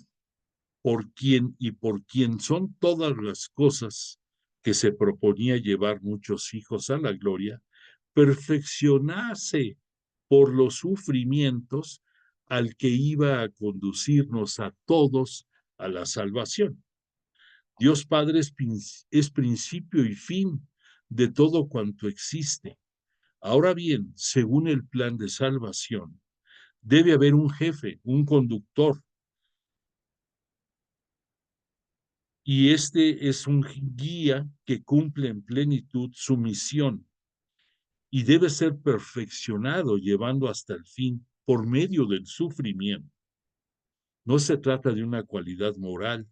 por quien y por quien son todas las cosas que se proponía llevar muchos hijos a la gloria, perfeccionase por los sufrimientos al que iba a conducirnos a todos a la salvación. Dios Padre es principio y fin de todo cuanto existe. Ahora bien, según el plan de salvación, debe haber un jefe, un conductor, y este es un guía que cumple en plenitud su misión y debe ser perfeccionado llevando hasta el fin por medio del sufrimiento. No se trata de una cualidad moral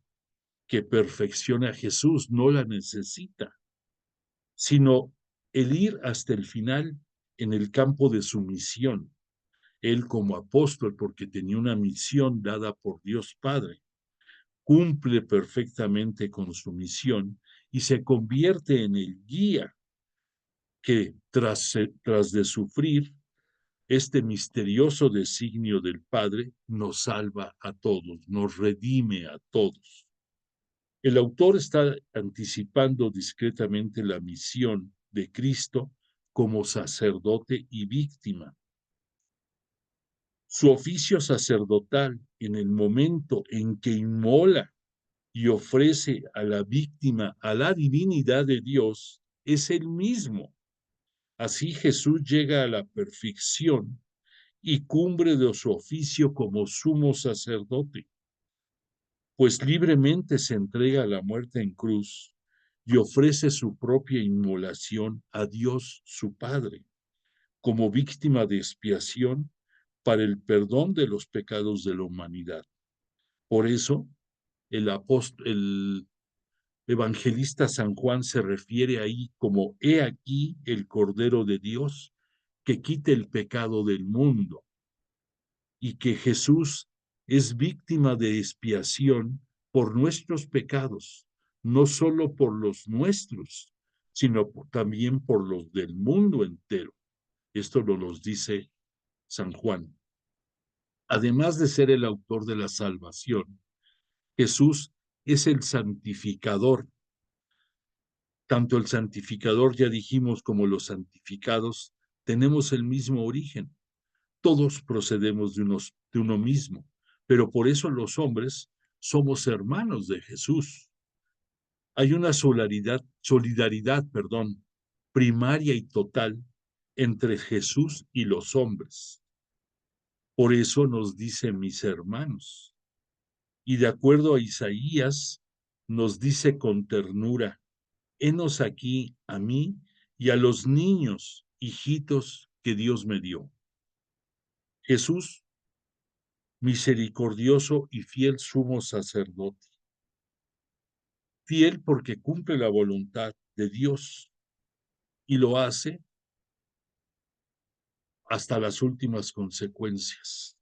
que perfeccione a Jesús, no la necesita, sino el ir hasta el final en el campo de su misión. Él como apóstol, porque tenía una misión dada por Dios Padre, cumple perfectamente con su misión y se convierte en el guía que tras de sufrir este misterioso designio del Padre, nos salva a todos, nos redime a todos. El autor está anticipando discretamente la misión de Cristo como sacerdote y víctima. Su oficio sacerdotal en el momento en que inmola y ofrece a la víctima a la divinidad de Dios es el mismo. Así Jesús llega a la perfección y cumbre de su oficio como sumo sacerdote, pues libremente se entrega a la muerte en cruz y ofrece su propia inmolación a Dios su Padre, como víctima de expiación para el perdón de los pecados de la humanidad. Por eso, el evangelista San Juan se refiere ahí como he aquí el Cordero de Dios que quita el pecado del mundo, y que Jesús es víctima de expiación por nuestros pecados, no solo por los nuestros, sino también por los del mundo entero. Esto nos dice San Juan. Además de ser el autor de la salvación, Jesús es el santificador. Tanto el santificador, ya dijimos, como los santificados, tenemos el mismo origen. Todos procedemos de uno mismo, pero por eso los hombres somos hermanos de Jesús. Hay una solidaridad, primaria y total entre Jesús y los hombres. Por eso nos dice mis hermanos. Y de acuerdo a Isaías, nos dice con ternura, henos aquí a mí y a los niños, hijitos que Dios me dio. Jesús, misericordioso y fiel sumo sacerdote, fiel porque cumple la voluntad de Dios y lo hace hasta las últimas consecuencias.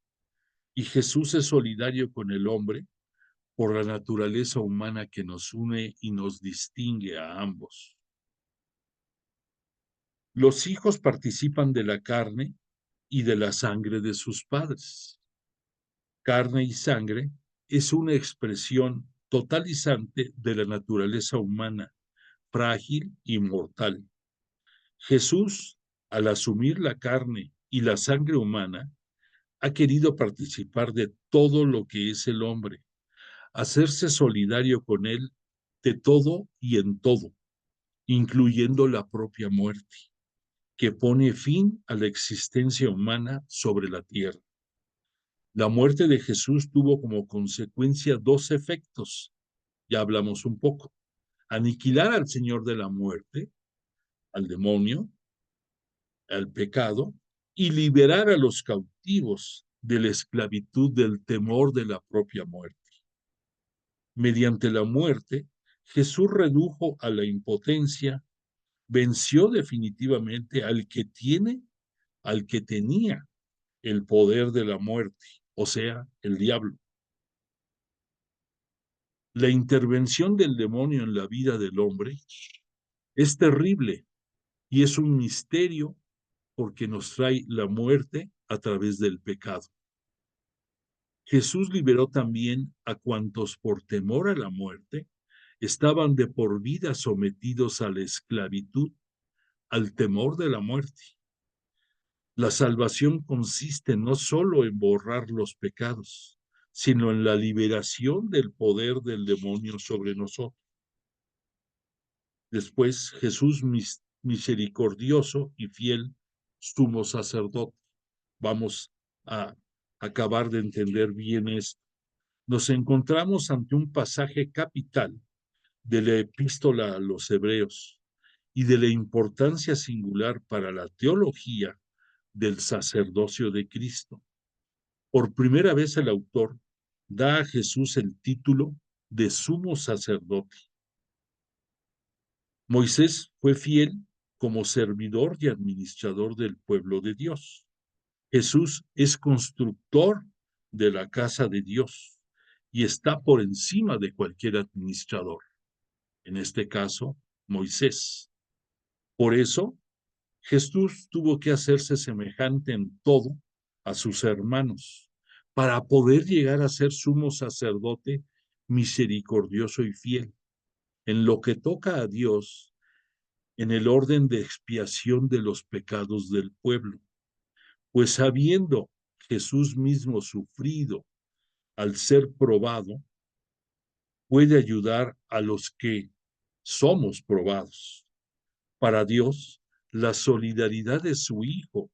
Y Jesús es solidario con el hombre por la naturaleza humana que nos une y nos distingue a ambos. Los hijos participan de la carne y de la sangre de sus padres. Carne y sangre es una expresión totalizante de la naturaleza humana, frágil y mortal. Jesús, al asumir la carne y la sangre humana, ha querido participar de todo lo que es el hombre, hacerse solidario con él de todo y en todo, incluyendo la propia muerte, que pone fin a la existencia humana sobre la tierra. La muerte de Jesús tuvo como consecuencia dos efectos, ya hablamos un poco: aniquilar al Señor de la muerte, al demonio, al pecado, y liberar a los cautivos de la esclavitud del temor de la propia muerte. Mediante la muerte, Jesús redujo a la impotencia, venció definitivamente al que tenía el poder de la muerte, o sea, el diablo. La intervención del demonio en la vida del hombre es terrible y es un misterio porque nos trae la muerte a través del pecado. Jesús liberó también a cuantos por temor a la muerte estaban de por vida sometidos a la esclavitud, al temor de la muerte. La salvación consiste no solo en borrar los pecados, sino en la liberación del poder del demonio sobre nosotros. Después, Jesús misericordioso y fiel, sumo sacerdote. Vamos a acabar de entender bien esto. Nos encontramos ante un pasaje capital de la epístola a los Hebreos y de la importancia singular para la teología del sacerdocio de Cristo. Por primera vez el autor da a Jesús el título de sumo sacerdote. Moisés fue fiel como servidor y administrador del pueblo de Dios. Jesús es constructor de la casa de Dios y está por encima de cualquier administrador, en este caso, Moisés. Por eso, Jesús tuvo que hacerse semejante en todo a sus hermanos para poder llegar a ser sumo sacerdote misericordioso y fiel. En lo que toca a Dios, en el orden de expiación de los pecados del pueblo, pues habiendo Jesús mismo sufrido al ser probado, puede ayudar a los que somos probados. Para Dios, la solidaridad de su Hijo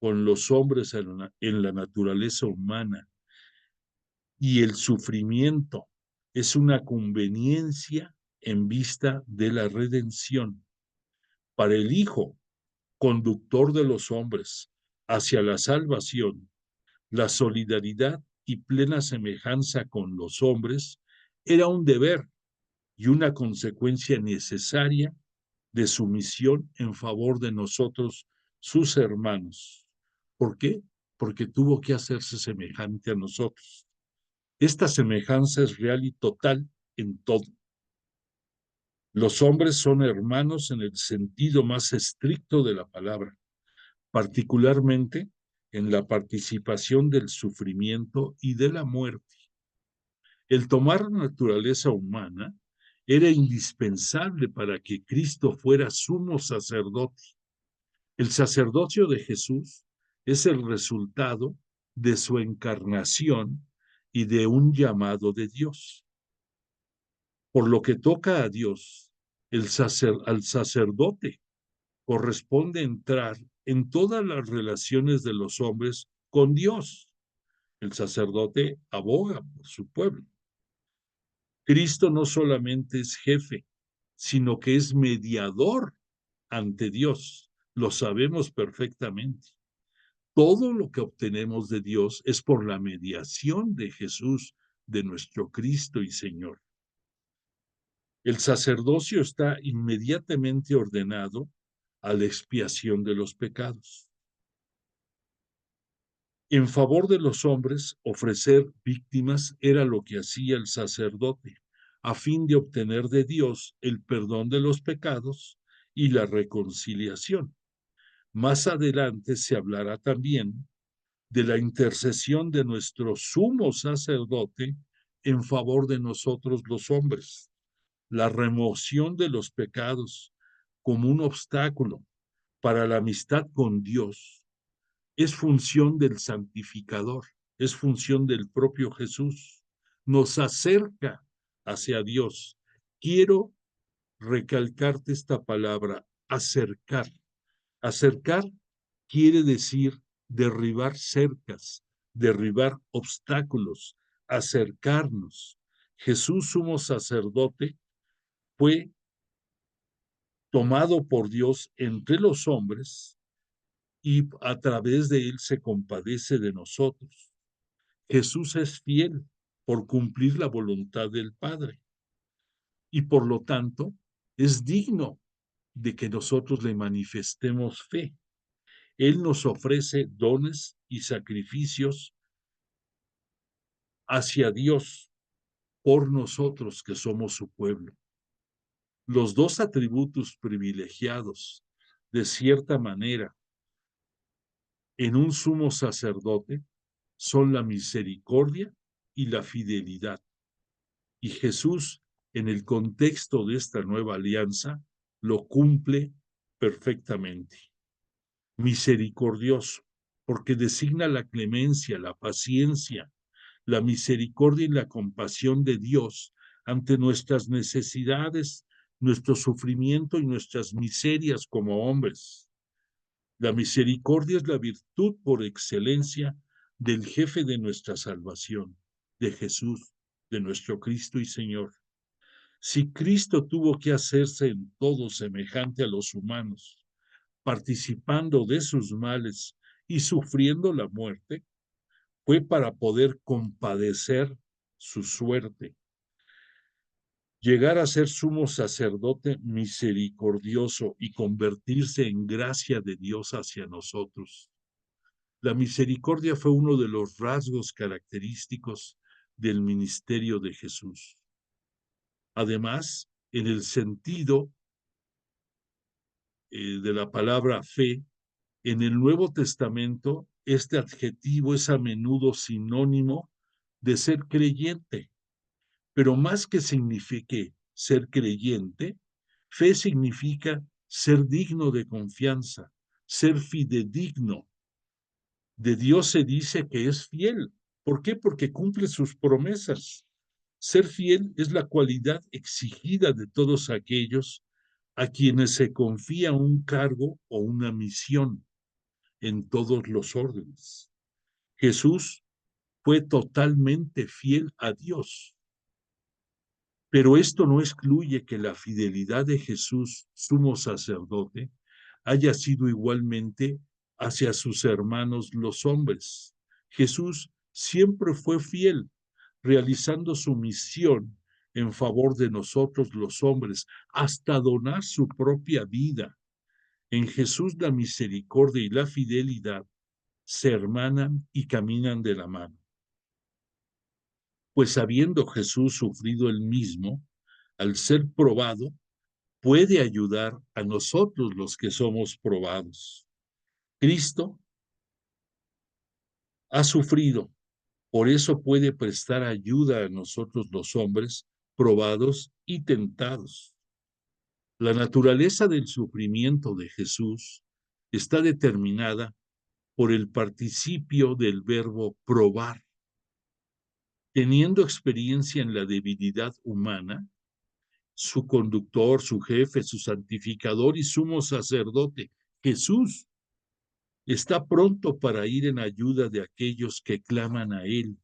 con los hombres en la naturaleza humana y el sufrimiento es una conveniencia en vista de la redención. Para el Hijo, conductor de los hombres hacia la salvación, la solidaridad y plena semejanza con los hombres era un deber y una consecuencia necesaria de su misión en favor de nosotros, sus hermanos. ¿Por qué? Porque tuvo que hacerse semejante a nosotros. Esta semejanza es real y total en todo. Los hombres son hermanos en el sentido más estricto de la palabra, particularmente en la participación del sufrimiento y de la muerte. El tomar naturaleza humana era indispensable para que Cristo fuera sumo sacerdote. El sacerdocio de Jesús es el resultado de su encarnación y de un llamado de Dios. Por lo que toca a Dios, al sacerdote corresponde entrar en todas las relaciones de los hombres con Dios. El sacerdote aboga por su pueblo. Cristo no solamente es jefe, sino que es mediador ante Dios. Lo sabemos perfectamente. Todo lo que obtenemos de Dios es por la mediación de Jesús, de nuestro Cristo y Señor. El sacerdocio está inmediatamente ordenado a la expiación de los pecados. En favor de los hombres, ofrecer víctimas era lo que hacía el sacerdote, a fin de obtener de Dios el perdón de los pecados y la reconciliación. Más adelante se hablará también de la intercesión de nuestro sumo sacerdote en favor de nosotros los hombres, la remoción de los pecados como un obstáculo para la amistad con Dios. Es función del santificador, es función del propio Jesús. Nos acerca hacia Dios. Quiero recalcarte esta palabra, acercar. Acercar quiere decir derribar cercas, derribar obstáculos, acercarnos. Jesús, sumo sacerdote, fue tomado por Dios entre los hombres y a través de él se compadece de nosotros. Jesús es fiel por cumplir la voluntad del Padre y por lo tanto es digno de que nosotros le manifestemos fe. Él nos ofrece dones y sacrificios hacia Dios por nosotros que somos su pueblo. Los dos atributos privilegiados, de cierta manera, en un sumo sacerdote son la misericordia y la fidelidad. Y Jesús, en el contexto de esta nueva alianza, lo cumple perfectamente. Misericordioso, porque designa la clemencia, la paciencia, la misericordia y la compasión de Dios ante nuestras necesidades, nuestro sufrimiento y nuestras miserias como hombres. La misericordia es la virtud por excelencia del jefe de nuestra salvación, de Jesús, de nuestro Cristo y Señor. Si Cristo tuvo que hacerse en todo semejante a los humanos, participando de sus males y sufriendo la muerte, fue para poder compadecer su suerte, llegar a ser sumo sacerdote misericordioso y convertirse en gracia de Dios hacia nosotros. La misericordia fue uno de los rasgos característicos del ministerio de Jesús. Además, en el sentido de la palabra fe, en el Nuevo Testamento, este adjetivo es a menudo sinónimo de ser creyente, pero más que signifique ser creyente, fe significa ser digno de confianza, ser fidedigno. De Dios se dice que es fiel. ¿Por qué? Porque cumple sus promesas. Ser fiel es la cualidad exigida de todos aquellos a quienes se confía un cargo o una misión en todos los órdenes. Jesús fue totalmente fiel a Dios. Pero esto no excluye que la fidelidad de Jesús, sumo sacerdote, haya sido igualmente hacia sus hermanos los hombres. Jesús siempre fue fiel, realizando su misión en favor de nosotros los hombres, hasta donar su propia vida. En Jesús la misericordia y la fidelidad se hermanan y caminan de la mano. Pues habiendo Jesús sufrido él mismo, al ser probado, puede ayudar a nosotros los que somos probados. Cristo ha sufrido, por eso puede prestar ayuda a nosotros los hombres probados y tentados. La naturaleza del sufrimiento de Jesús está determinada por el participio del verbo probar. Teniendo experiencia en la debilidad humana, su conductor, su jefe, su santificador y sumo sacerdote, Jesús, está pronto para ir en ayuda de aquellos que claman a Él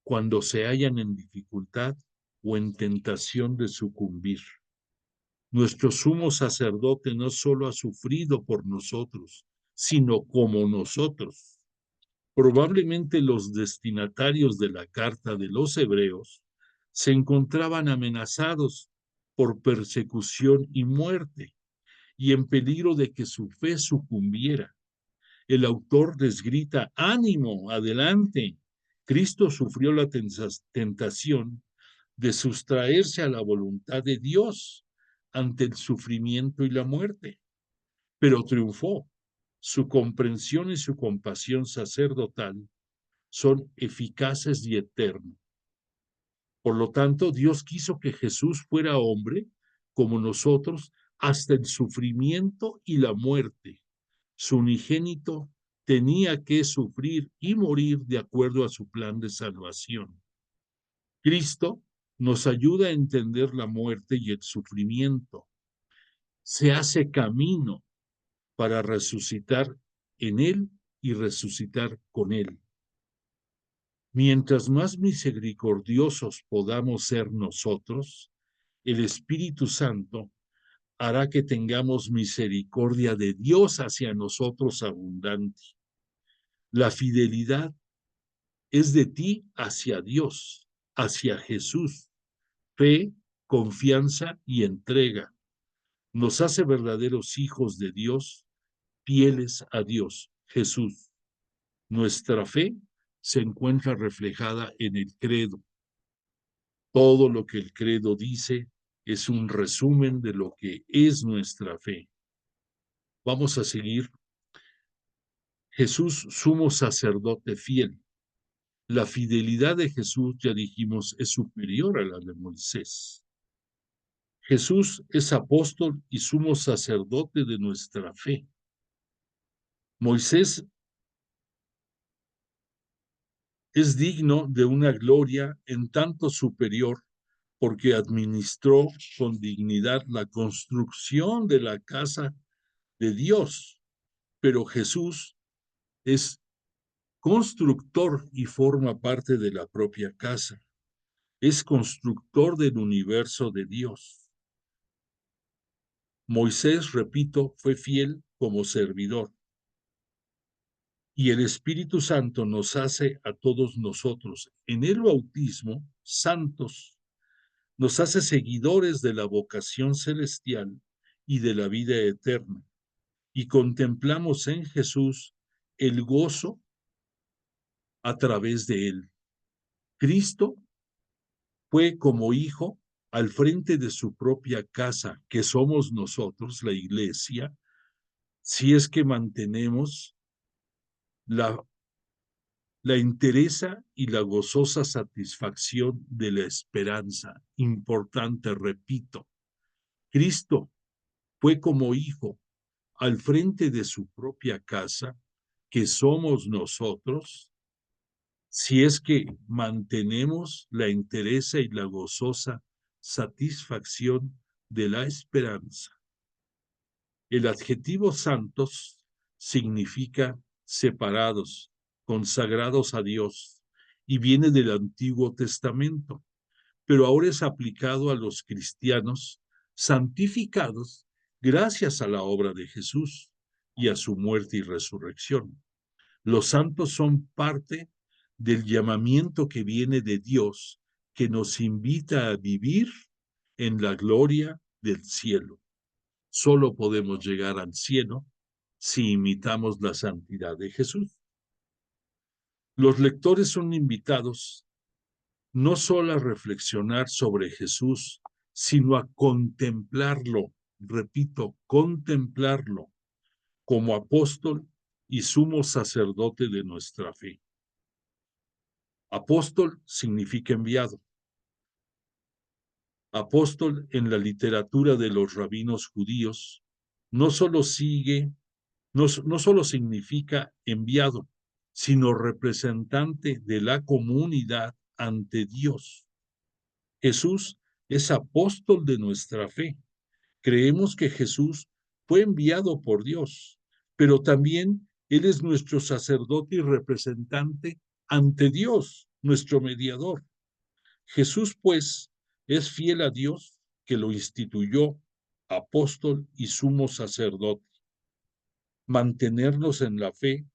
cuando se hallan en dificultad o en tentación de sucumbir. Nuestro sumo sacerdote no solo ha sufrido por nosotros, sino como nosotros. Probablemente los destinatarios de la carta de los Hebreos se encontraban amenazados por persecución y muerte y en peligro de que su fe sucumbiera. el autor les grita, ánimo, adelante. Cristo sufrió la tentación de sustraerse a la voluntad de Dios ante el sufrimiento y la muerte, pero triunfó. Su comprensión y su compasión sacerdotal son eficaces y eternas. Por lo tanto, Dios quiso que Jesús fuera hombre como nosotros hasta el sufrimiento y la muerte. Su unigénito tenía que sufrir y morir de acuerdo a su plan de salvación. Cristo nos ayuda a entender la muerte y el sufrimiento. Se hace camino para resucitar en Él y resucitar con Él. Mientras más misericordiosos podamos ser nosotros, el Espíritu Santo hará que tengamos misericordia de Dios hacia nosotros abundante. La fidelidad es de ti hacia Dios, hacia Jesús. Fe, confianza y entrega. Nos hace verdaderos hijos de Dios, fieles a Dios, Jesús. Nuestra fe se encuentra reflejada en el credo. Todo lo que el credo dice es un resumen de lo que es nuestra fe. Vamos a seguir. Jesús, sumo sacerdote fiel. La fidelidad de Jesús, ya dijimos, es superior a la de Moisés. Jesús es apóstol y sumo sacerdote de nuestra fe. Moisés es digno de una gloria en tanto superior porque administró con dignidad la construcción de la casa de Dios, pero Jesús es constructor y forma parte de la propia casa. Es constructor del universo de Dios. Moisés, repito, fue fiel como servidor. Y el Espíritu Santo nos hace a todos nosotros, en el bautismo, santos. Nos hace seguidores de la vocación celestial y de la vida eterna. Y contemplamos en Jesús el gozo a través de él. Cristo fue como hijo al frente de su propia casa, que somos nosotros, la iglesia, si es que mantenemos la entereza y la gozosa satisfacción de la esperanza. Importante, repito, Cristo fue como hijo al frente de su propia casa, que somos nosotros, si es que mantenemos la entereza y la gozosa satisfacción de la esperanza. El adjetivo santos significa separados, consagrados a Dios, y viene del Antiguo Testamento, pero ahora es aplicado a los cristianos santificados gracias a la obra de Jesús y a su muerte y resurrección. Los santos son parte del llamamiento que viene de Dios, que nos invita a vivir en la gloria del cielo. Solo podemos llegar al cielo si imitamos la santidad de Jesús. Los lectores son invitados no solo a reflexionar sobre Jesús, sino a contemplarlo, repito, contemplarlo como apóstol y sumo sacerdote de nuestra fe. Apóstol significa enviado. Apóstol en la literatura de los rabinos judíos no solo significa enviado, sino representante de la comunidad ante Dios. Jesús es apóstol de nuestra fe. Creemos que Jesús fue enviado por Dios, pero también Él es nuestro sacerdote y representante ante Dios, nuestro mediador. Jesús, pues, es fiel a Dios que lo instituyó apóstol y sumo sacerdote. Mantenernos en la fe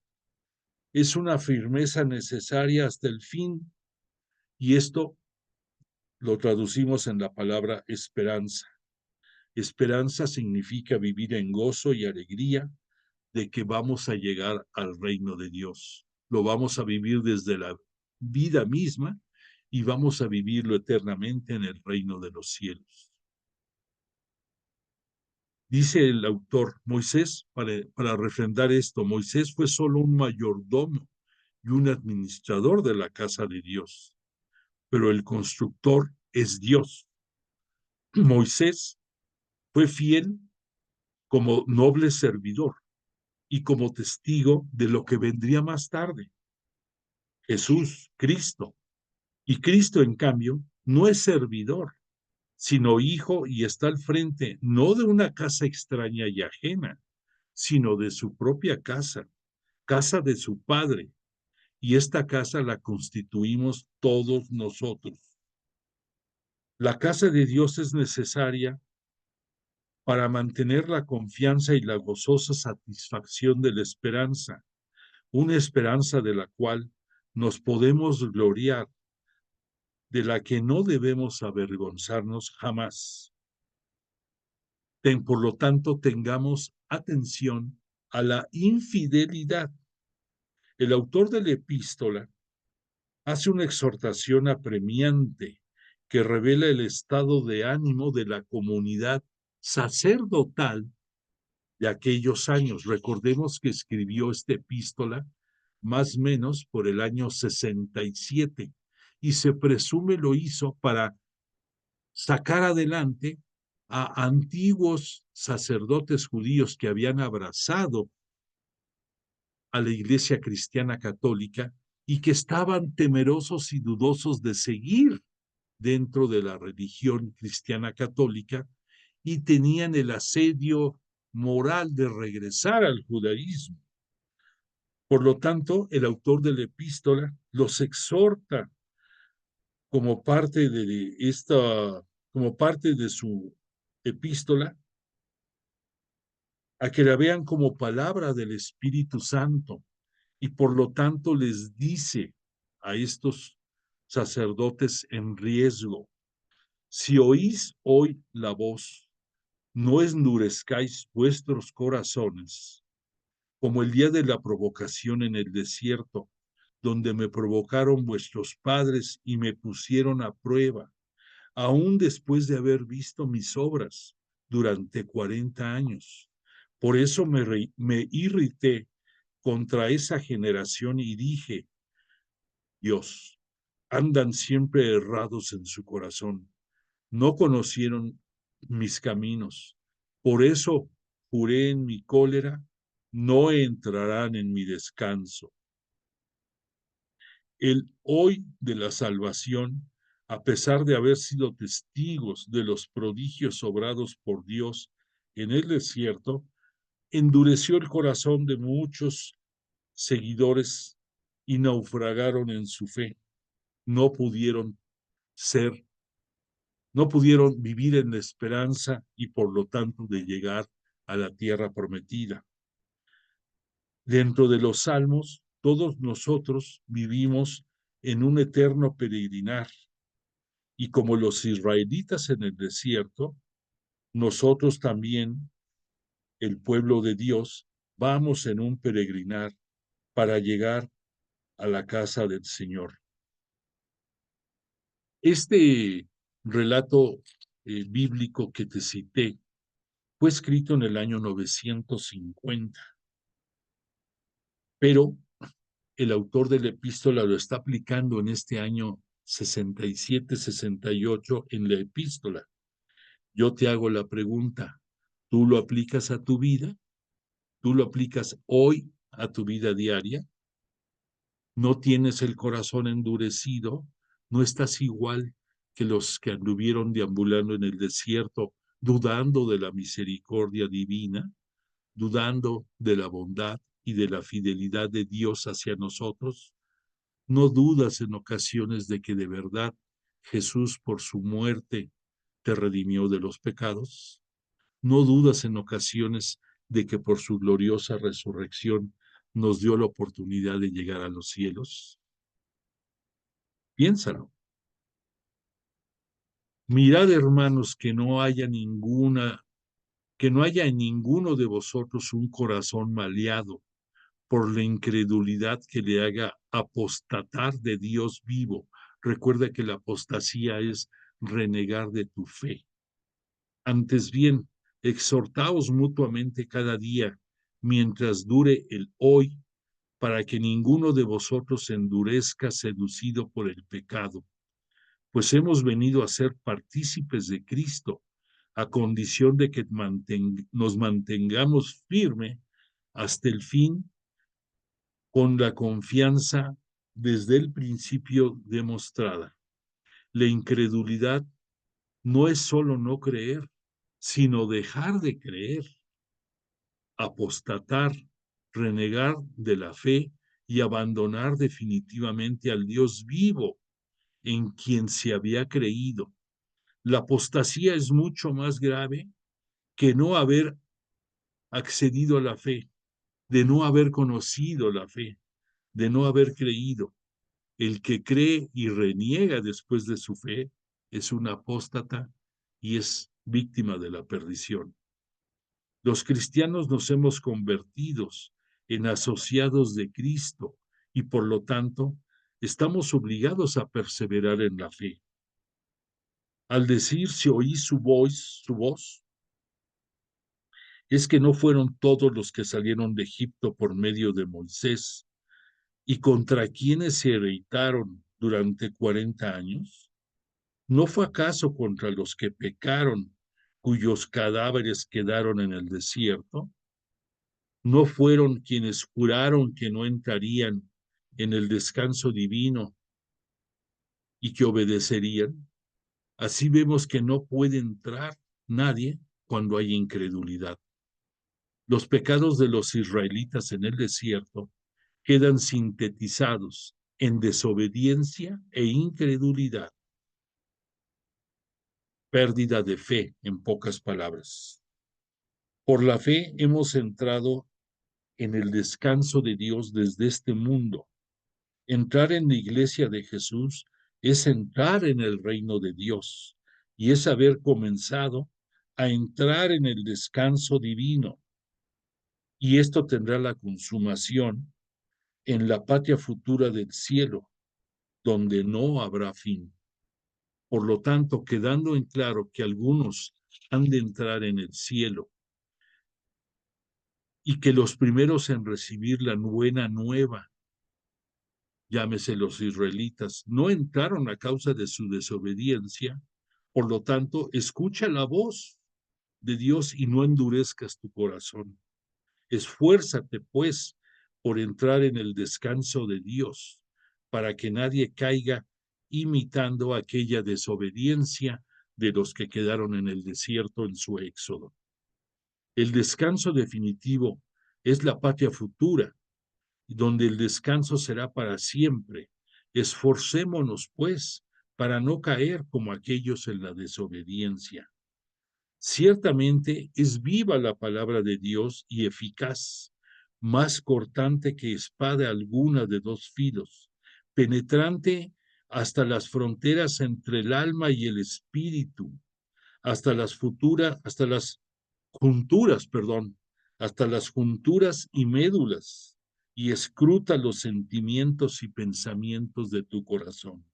es una firmeza necesaria hasta el fin, y esto lo traducimos en la palabra esperanza. Esperanza significa vivir en gozo y alegría de que vamos a llegar al reino de Dios. Lo vamos a vivir desde la vida misma y vamos a vivirlo eternamente en el reino de los cielos. Dice el autor, Moisés, para refrendar esto, Moisés fue solo un mayordomo y un administrador de la casa de Dios, pero el constructor es Dios. Moisés fue fiel como noble servidor y como testigo de lo que vendría más tarde, Jesús, Cristo. Y Cristo, en cambio, no es servidor, sino hijo y está al frente no de una casa extraña y ajena, sino de su propia casa, casa de su Padre. Y esta casa la constituimos todos nosotros. La casa de Dios es necesaria para mantener la confianza y la gozosa satisfacción de la esperanza, una esperanza de la cual nos podemos gloriar, de la que no debemos avergonzarnos jamás. Por lo tanto, tengamos atención a la infidelidad. El autor de la epístola hace una exhortación apremiante que revela el estado de ánimo de la comunidad sacerdotal de aquellos años. Recordemos que escribió esta epístola más o menos por el año 67 y se presume lo hizo para sacar adelante a antiguos sacerdotes judíos que habían abrazado a la Iglesia Cristiana Católica y que estaban temerosos y dudosos de seguir dentro de la religión cristiana católica y tenían el asedio moral de regresar al judaísmo. Por lo tanto, el autor de la epístola los exhorta como parte de como parte de su epístola, a que la vean como palabra del Espíritu Santo y por lo tanto les dice a estos sacerdotes en riesgo, si oís hoy la voz, no endurezcáis vuestros corazones, como el día de la provocación en el desierto, donde me provocaron vuestros padres y me pusieron a prueba, aún después de haber visto mis obras durante 40 años. Por eso me irrité contra esa generación y dije, Dios, andan siempre errados en su corazón, no conocieron mis caminos. Por eso juré en mi cólera, no entrarán en mi descanso. El hoy de la salvación, a pesar de haber sido testigos de los prodigios obrados por Dios en el desierto, endureció el corazón de muchos seguidores y naufragaron en su fe. No pudieron ser, no pudieron vivir en la esperanza y por lo tanto de llegar a la tierra prometida. Dentro de los salmos, todos nosotros vivimos en un eterno peregrinar y como los israelitas en el desierto, nosotros también, el pueblo de Dios, vamos en un peregrinar para llegar a la casa del Señor. Este relato bíblico que te cité fue escrito en el año 950, pero el autor de la epístola lo está aplicando en este año 67, 68 en la epístola. Yo te hago la pregunta, ¿tú lo aplicas a tu vida? ¿Tú lo aplicas hoy a tu vida diaria? ¿No tienes el corazón endurecido? ¿No estás igual que los que anduvieron deambulando en el desierto, dudando de la misericordia divina, dudando de la bondad y de la fidelidad de Dios hacia nosotros? ¿No dudas en ocasiones de que de verdad Jesús por su muerte te redimió de los pecados? ¿No dudas en ocasiones de que por su gloriosa resurrección nos dio la oportunidad de llegar a los cielos? Piénsalo. Mirad, hermanos, que no haya ninguna que no haya en ninguno de vosotros un corazón maleado por la incredulidad que le haga apostatar de Dios vivo. Recuerda que la apostasía es renegar de tu fe. Antes bien, exhortaos mutuamente cada día, mientras dure el hoy, para que ninguno de vosotros se endurezca seducido por el pecado, pues hemos venido a ser partícipes de Cristo, a condición de que nos mantengamos firme hasta el fin, con la confianza desde el principio demostrada. La incredulidad no es solo no creer, sino dejar de creer, apostatar, renegar de la fe y abandonar definitivamente al Dios vivo en quien se había creído. La apostasía es mucho más grave que no haber accedido a la fe, de no haber conocido la fe, de no haber creído. El que cree y reniega después de su fe es un apóstata y es víctima de la perdición. Los cristianos nos hemos convertido en asociados de Cristo y por lo tanto estamos obligados a perseverar en la fe. Al decir si oí su voz, es que no fueron todos los que salieron de Egipto por medio de Moisés y contra quienes se irritaron durante 40 años. ¿No fue acaso contra los que pecaron, cuyos cadáveres quedaron en el desierto? ¿No fueron quienes juraron que no entrarían en el descanso divino y que obedecerían? Así vemos que no puede entrar nadie cuando hay incredulidad. Los pecados de los israelitas en el desierto quedan sintetizados en desobediencia e incredulidad, pérdida de fe, en pocas palabras. Por la fe hemos entrado en el descanso de Dios desde este mundo. Entrar en la iglesia de Jesús es entrar en el reino de Dios y es haber comenzado a entrar en el descanso divino. Y esto tendrá la consumación en la patria futura del cielo, donde no habrá fin. Por lo tanto, quedando en claro que algunos han de entrar en el cielo y que los primeros en recibir la buena nueva, llámese los israelitas, no entraron a causa de su desobediencia, por lo tanto, escucha la voz de Dios y no endurezcas tu corazón. Esfuérzate, pues, por entrar en el descanso de Dios, para que nadie caiga imitando aquella desobediencia de los que quedaron en el desierto en su éxodo. El descanso definitivo es la patria futura, donde el descanso será para siempre. Esforcémonos, pues, para no caer como aquellos en la desobediencia. Ciertamente es viva la palabra de Dios y eficaz, más cortante que espada alguna de dos filos, penetrante hasta las fronteras entre el alma y el espíritu, hasta las hasta las junturas y médulas, y escruta los sentimientos y pensamientos de tu corazón.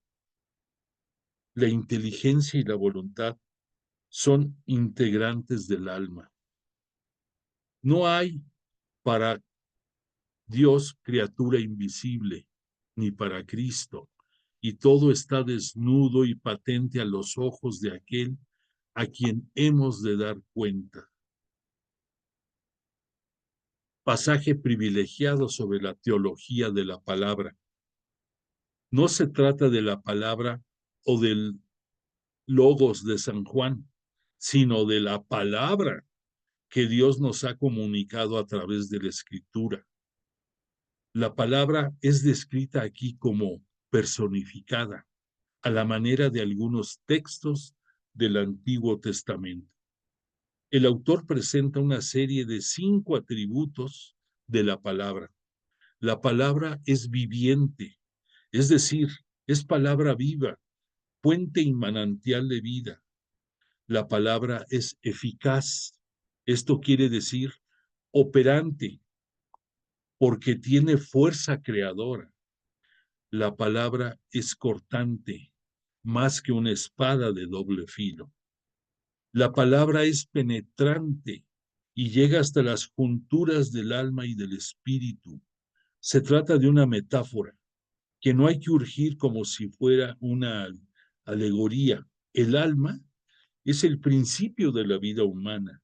La inteligencia y la voluntad son integrantes del alma. No hay para Dios criatura invisible, ni para Cristo, y todo está desnudo y patente a los ojos de aquel a quien hemos de dar cuenta. Pasaje privilegiado sobre la teología de la palabra. No se trata de la palabra o del logos de San Juan, sino de la palabra que Dios nos ha comunicado a través de la Escritura. La palabra es descrita aquí como personificada, a la manera de algunos textos del Antiguo Testamento. El autor presenta una serie de 5 atributos de la palabra. La palabra es viviente, es decir, es palabra viva, fuente y manantial de vida. La palabra es eficaz, Esto quiere decir operante, porque tiene fuerza creadora. La palabra es cortante, más que una espada de doble filo. La palabra es penetrante y llega hasta las junturas del alma y del espíritu. Se trata de una metáfora que no hay que urgir como si fuera una alegoría. El alma es el principio de la vida humana,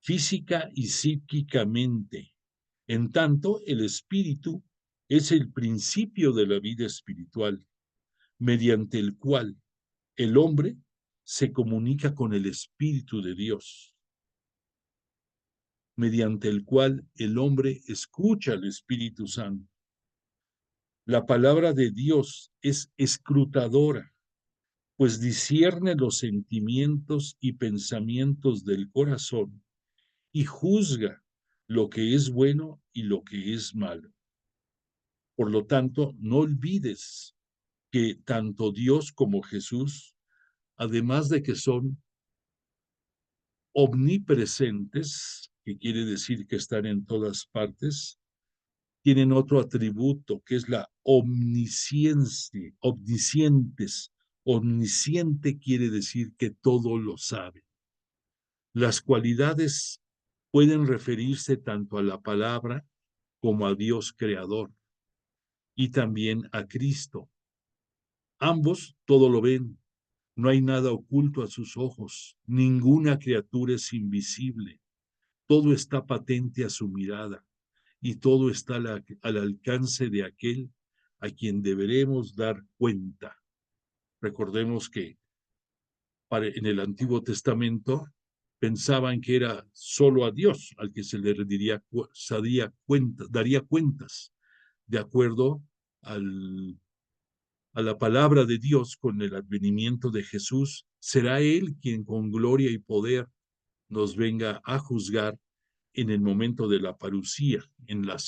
física y psíquicamente. En tanto, el espíritu es el principio de la vida espiritual, mediante el cual el hombre se comunica con el Espíritu de Dios, mediante el cual el hombre escucha al Espíritu Santo. La palabra de Dios es escrutadora, pues discierne los sentimientos y pensamientos del corazón y juzga lo que es bueno y lo que es malo. Por lo tanto, no olvides que tanto Dios como Jesús, además de que son omnipresentes, que quiere decir que están en todas partes, tienen otro atributo que es la omnisciencia, omniscientes. Omnisciente quiere decir que todo lo sabe. Las cualidades pueden referirse tanto a la palabra como a Dios creador y también a Cristo. Ambos todo lo ven, no hay nada oculto a sus ojos, ninguna criatura es invisible, todo está patente a su mirada y todo está al alcance de aquel a quien deberemos dar cuenta. Recordemos que en el Antiguo Testamento pensaban que era solo a Dios al que se le daría cuentas, de acuerdo al, a la palabra de Dios. Con el advenimiento de Jesús, será Él quien con gloria y poder nos venga a juzgar en el momento de la parucía, en la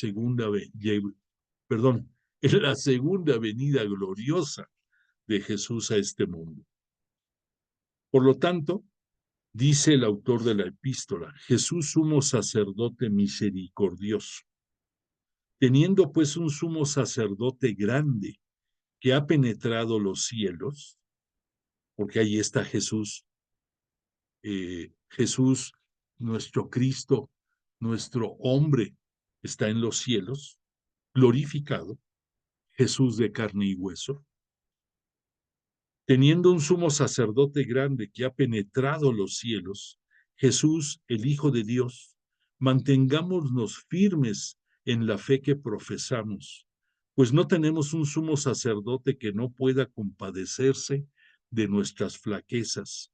en la segunda venida gloriosa de Jesús a este mundo. Por lo tanto, dice el autor de la epístola, Jesús sumo sacerdote misericordioso. Teniendo pues un sumo sacerdote grande que ha penetrado los cielos, porque ahí está Jesús, Jesús, nuestro Cristo, nuestro hombre, está en los cielos, glorificado, Jesús de carne y hueso, teniendo un sumo sacerdote grande que ha penetrado los cielos, Jesús, el Hijo de Dios, mantengámonos firmes en la fe que profesamos, pues no tenemos un sumo sacerdote que no pueda compadecerse de nuestras flaquezas,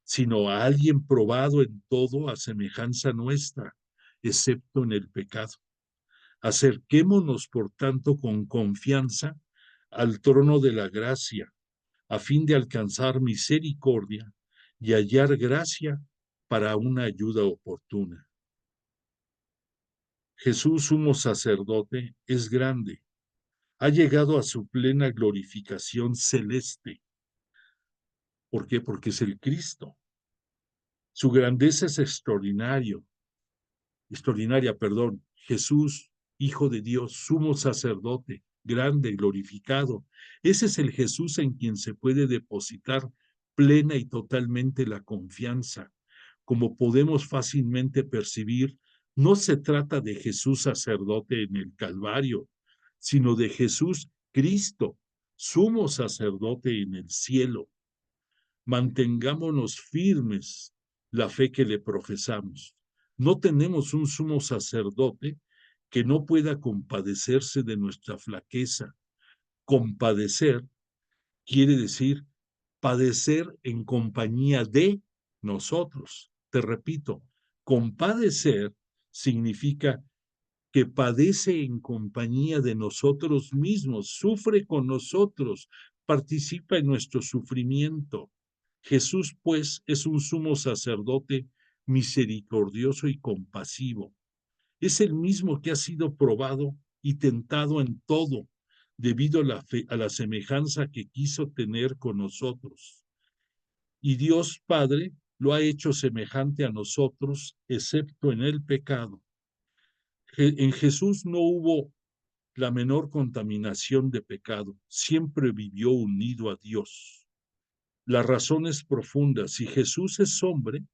sino a alguien probado en todo a semejanza nuestra, excepto en el pecado. Acerquémonos, por tanto, con confianza al trono de la gracia, a fin de alcanzar misericordia y hallar gracia para una ayuda oportuna. Jesús, sumo sacerdote, es grande, ha llegado a su plena glorificación celeste. ¿Por qué? Porque es el Cristo. Su grandeza es extraordinaria. Jesús, Hijo de Dios, sumo sacerdote, grande, glorificado. Ese es el Jesús en quien se puede depositar plena y totalmente la confianza. Como podemos fácilmente percibir, no se trata de Jesús sacerdote en el Calvario, sino de Jesús Cristo, sumo sacerdote en el cielo. Mantengámonos firmes la fe que le profesamos. No tenemos un sumo sacerdote que no pueda compadecerse de nuestra flaqueza. Compadecer quiere decir padecer en compañía de nosotros. Te repito, compadecer significa que padece en compañía de nosotros mismos, sufre con nosotros, participa en nuestro sufrimiento. Jesús, pues, es un sumo sacerdote misericordioso y compasivo. Es el mismo que ha sido probado y tentado en todo, debido a la semejanza que quiso tener con nosotros. Y Dios Padre lo ha hecho semejante a nosotros, excepto en el pecado. En Jesús no hubo la menor contaminación de pecado, siempre vivió unido a Dios. La razón es profunda. Si Jesús es hombre,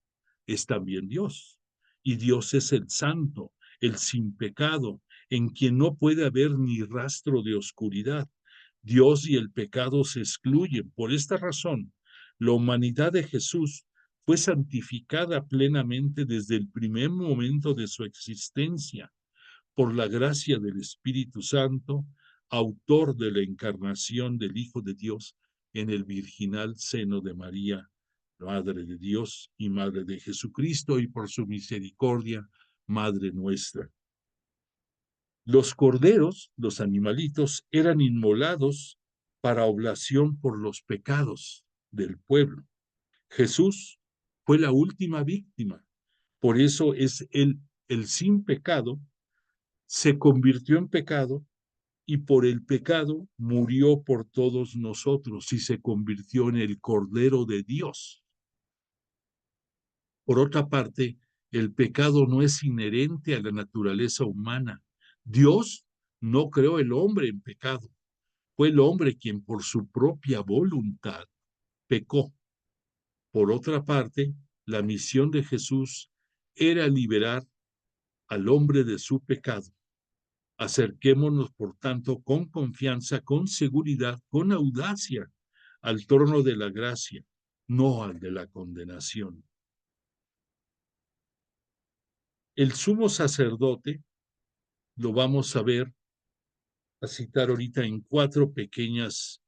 es también Dios. Y Dios es el santo, el sin pecado, en quien no puede haber ni rastro de oscuridad. Dios y el pecado se excluyen. Por esta razón, la humanidad de Jesús fue santificada plenamente desde el primer momento de su existencia por la gracia del Espíritu Santo, autor de la encarnación del Hijo de Dios en el virginal seno de María, Madre de Dios y Madre de Jesucristo, y por su misericordia, Madre nuestra. Los corderos, los animalitos, eran inmolados para oblación por los pecados del pueblo. Jesús fue la última víctima. Por eso es el sin pecado, se convirtió en pecado y por el pecado murió por todos nosotros y se convirtió en el Cordero de Dios. Por otra parte, el pecado no es inherente a la naturaleza humana. Dios no creó el hombre en pecado. Fue el hombre quien por su propia voluntad pecó. Por otra parte, la misión de Jesús era liberar al hombre de su pecado. Acerquémonos, por tanto, con confianza, con seguridad, con audacia al trono de la gracia, no al de la condenación. El sumo sacerdote lo vamos a ver, a citar ahorita en 4 pequeñas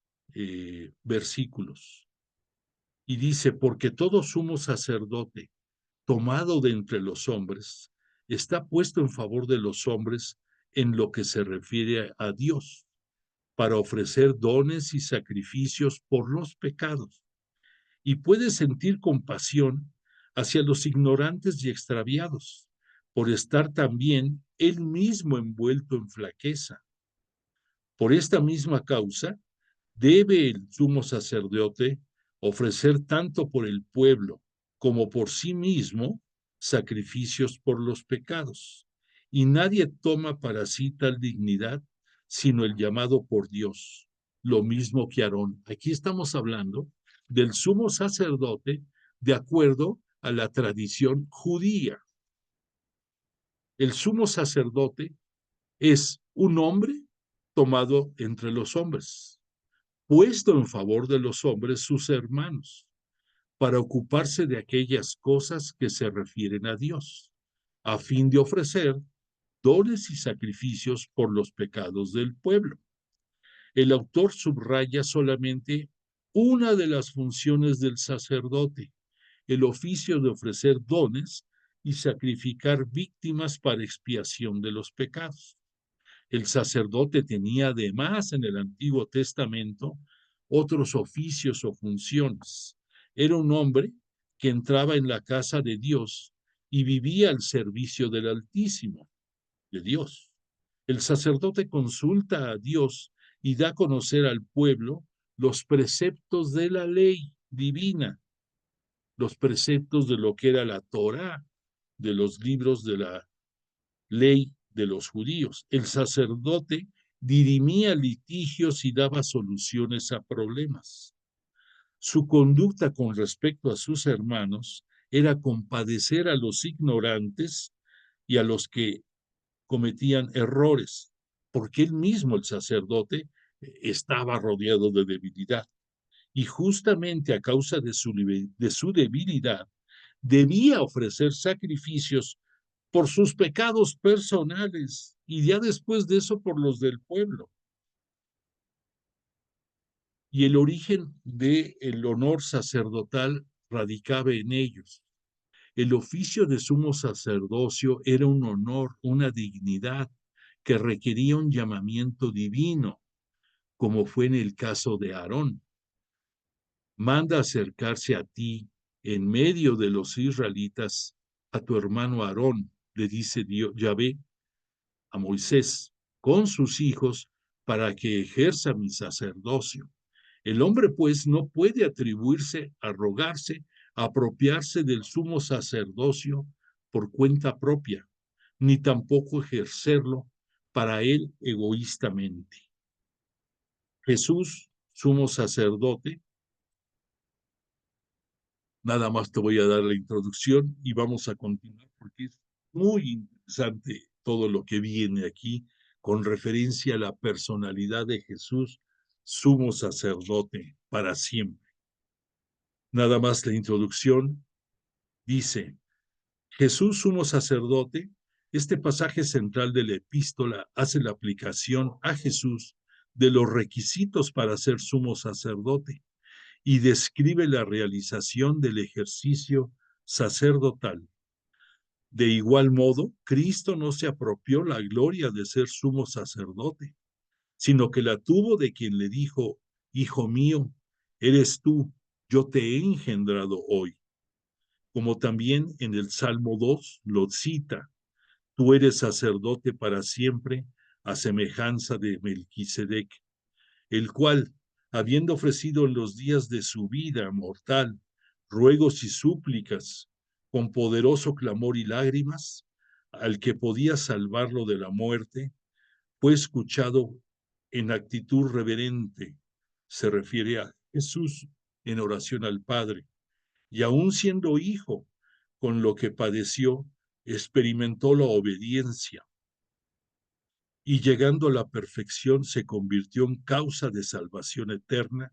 versículos. Y dice, porque todo sumo sacerdote tomado de entre los hombres está puesto en favor de los hombres en lo que se refiere a Dios, para ofrecer dones y sacrificios por los pecados, y puede sentir compasión hacia los ignorantes y extraviados, por estar también él mismo envuelto en flaqueza. Por esta misma causa, debe el sumo sacerdote ofrecer tanto por el pueblo como por sí mismo sacrificios por los pecados. Y nadie toma para sí tal dignidad sino el llamado por Dios, lo mismo que Aarón. Aquí estamos hablando del sumo sacerdote de acuerdo a la tradición judía. El sumo sacerdote es un hombre tomado entre los hombres, puesto en favor de los hombres sus hermanos, para ocuparse de aquellas cosas que se refieren a Dios, a fin de ofrecer dones y sacrificios por los pecados del pueblo. El autor subraya solamente una de las funciones del sacerdote, el oficio de ofrecer dones y sacrificar víctimas para expiación de los pecados. El sacerdote tenía además en el Antiguo Testamento otros oficios o funciones. Era un hombre que entraba en la casa de Dios y vivía al servicio del Altísimo, de Dios. El sacerdote consulta a Dios y da a conocer al pueblo los preceptos de la ley divina, los preceptos de lo que era la Torá, de los libros de la ley de los judíos. El sacerdote dirimía litigios y daba soluciones a problemas. Su conducta con respecto a sus hermanos era compadecer a los ignorantes y a los que cometían errores, porque él mismo, el sacerdote, estaba rodeado de debilidad. Y justamente a causa de su debilidad, debía ofrecer sacrificios por sus pecados personales y ya después de eso por los del pueblo. Y el origen del honor sacerdotal radicaba en ellos. El oficio de sumo sacerdocio era un honor, una dignidad que requería un llamamiento divino, como fue en el caso de Aarón. Manda acercarse a ti en medio de los israelitas a tu hermano Aarón, le dice Dios, Yahvé, a Moisés, con sus hijos, para que ejerza mi sacerdocio. El hombre, pues, no puede atribuirse, arrogarse apropiarse del sumo sacerdocio por cuenta propia, ni tampoco ejercerlo para él egoístamente. Jesús, sumo sacerdote, nada más te voy a dar la introducción y vamos a continuar porque es muy interesante todo lo que viene aquí con referencia a la personalidad de Jesús, sumo sacerdote para siempre. Nada más la introducción dice, Jesús, sumo sacerdote, este pasaje central de la epístola hace la aplicación a Jesús de los requisitos para ser sumo sacerdote y describe la realización del ejercicio sacerdotal. De igual modo, Cristo no se apropió la gloria de ser sumo sacerdote, sino que la tuvo de quien le dijo, Hijo mío, eres tú, yo te he engendrado hoy. Como también en el Salmo 2 lo cita, tú eres sacerdote para siempre, a semejanza de Melquisedec, el cual, habiendo ofrecido en los días de su vida mortal ruegos y súplicas, con poderoso clamor y lágrimas, al que podía salvarlo de la muerte, fue escuchado en actitud reverente. Se refiere a Jesús en oración al Padre, y aun siendo hijo, con lo que padeció, experimentó la obediencia, y llegando a la perfección se convirtió en causa de salvación eterna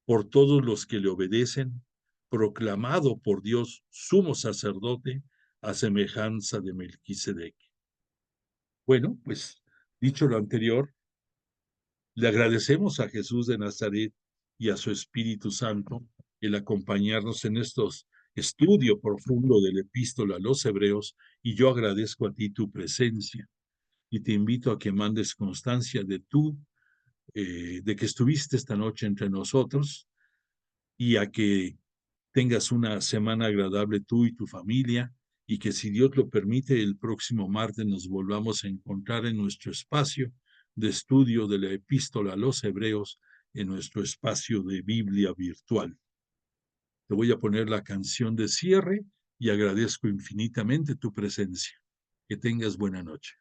por todos los que le obedecen, proclamado por Dios sumo sacerdote a semejanza de Melquisedec. Bueno, pues dicho lo anterior, le agradecemos a Jesús de Nazaret y a su Espíritu Santo el acompañarnos en estos estudio profundo de la epístola a los Hebreos, y yo agradezco a ti tu presencia y te invito a que mandes constancia de que estuviste esta noche entre nosotros, y a que tengas una semana agradable tú y tu familia, y que si Dios lo permite, el próximo martes nos volvamos a encontrar en nuestro espacio de estudio de la epístola a los Hebreos, en nuestro espacio de Biblia virtual. Te voy a poner la canción de cierre y agradezco infinitamente tu presencia. Que tengas buena noche.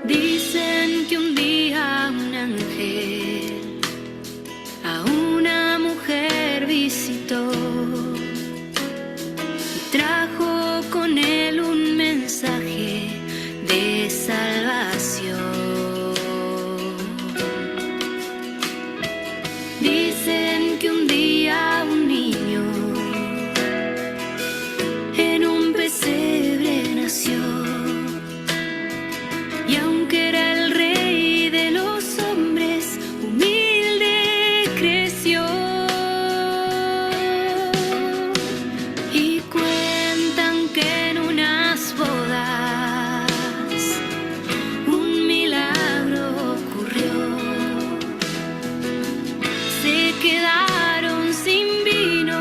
Dicen que un día un ángel a una mujer visitó y trajo con él un mensaje de salvación. Dicen que un día un niño en un pesebre nació, y aunque era el rey de los hombres, humilde creció. Y cuentan que en unas bodas un milagro ocurrió. Se quedaron sin vino,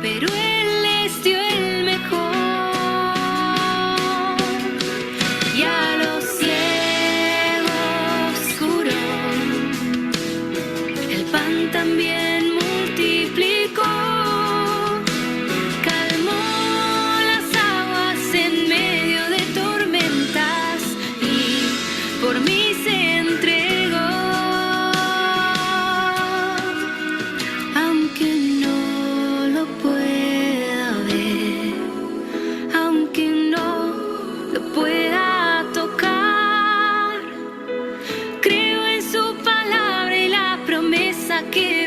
pero él les dio el mejor. Y a los ciegos curó, el pan también multiplicó, calmó las aguas en medio de tormentas y por mí se entregó. Aunque no lo pueda ver, aunque no lo pueda tocar, creo en su palabra y la promesa que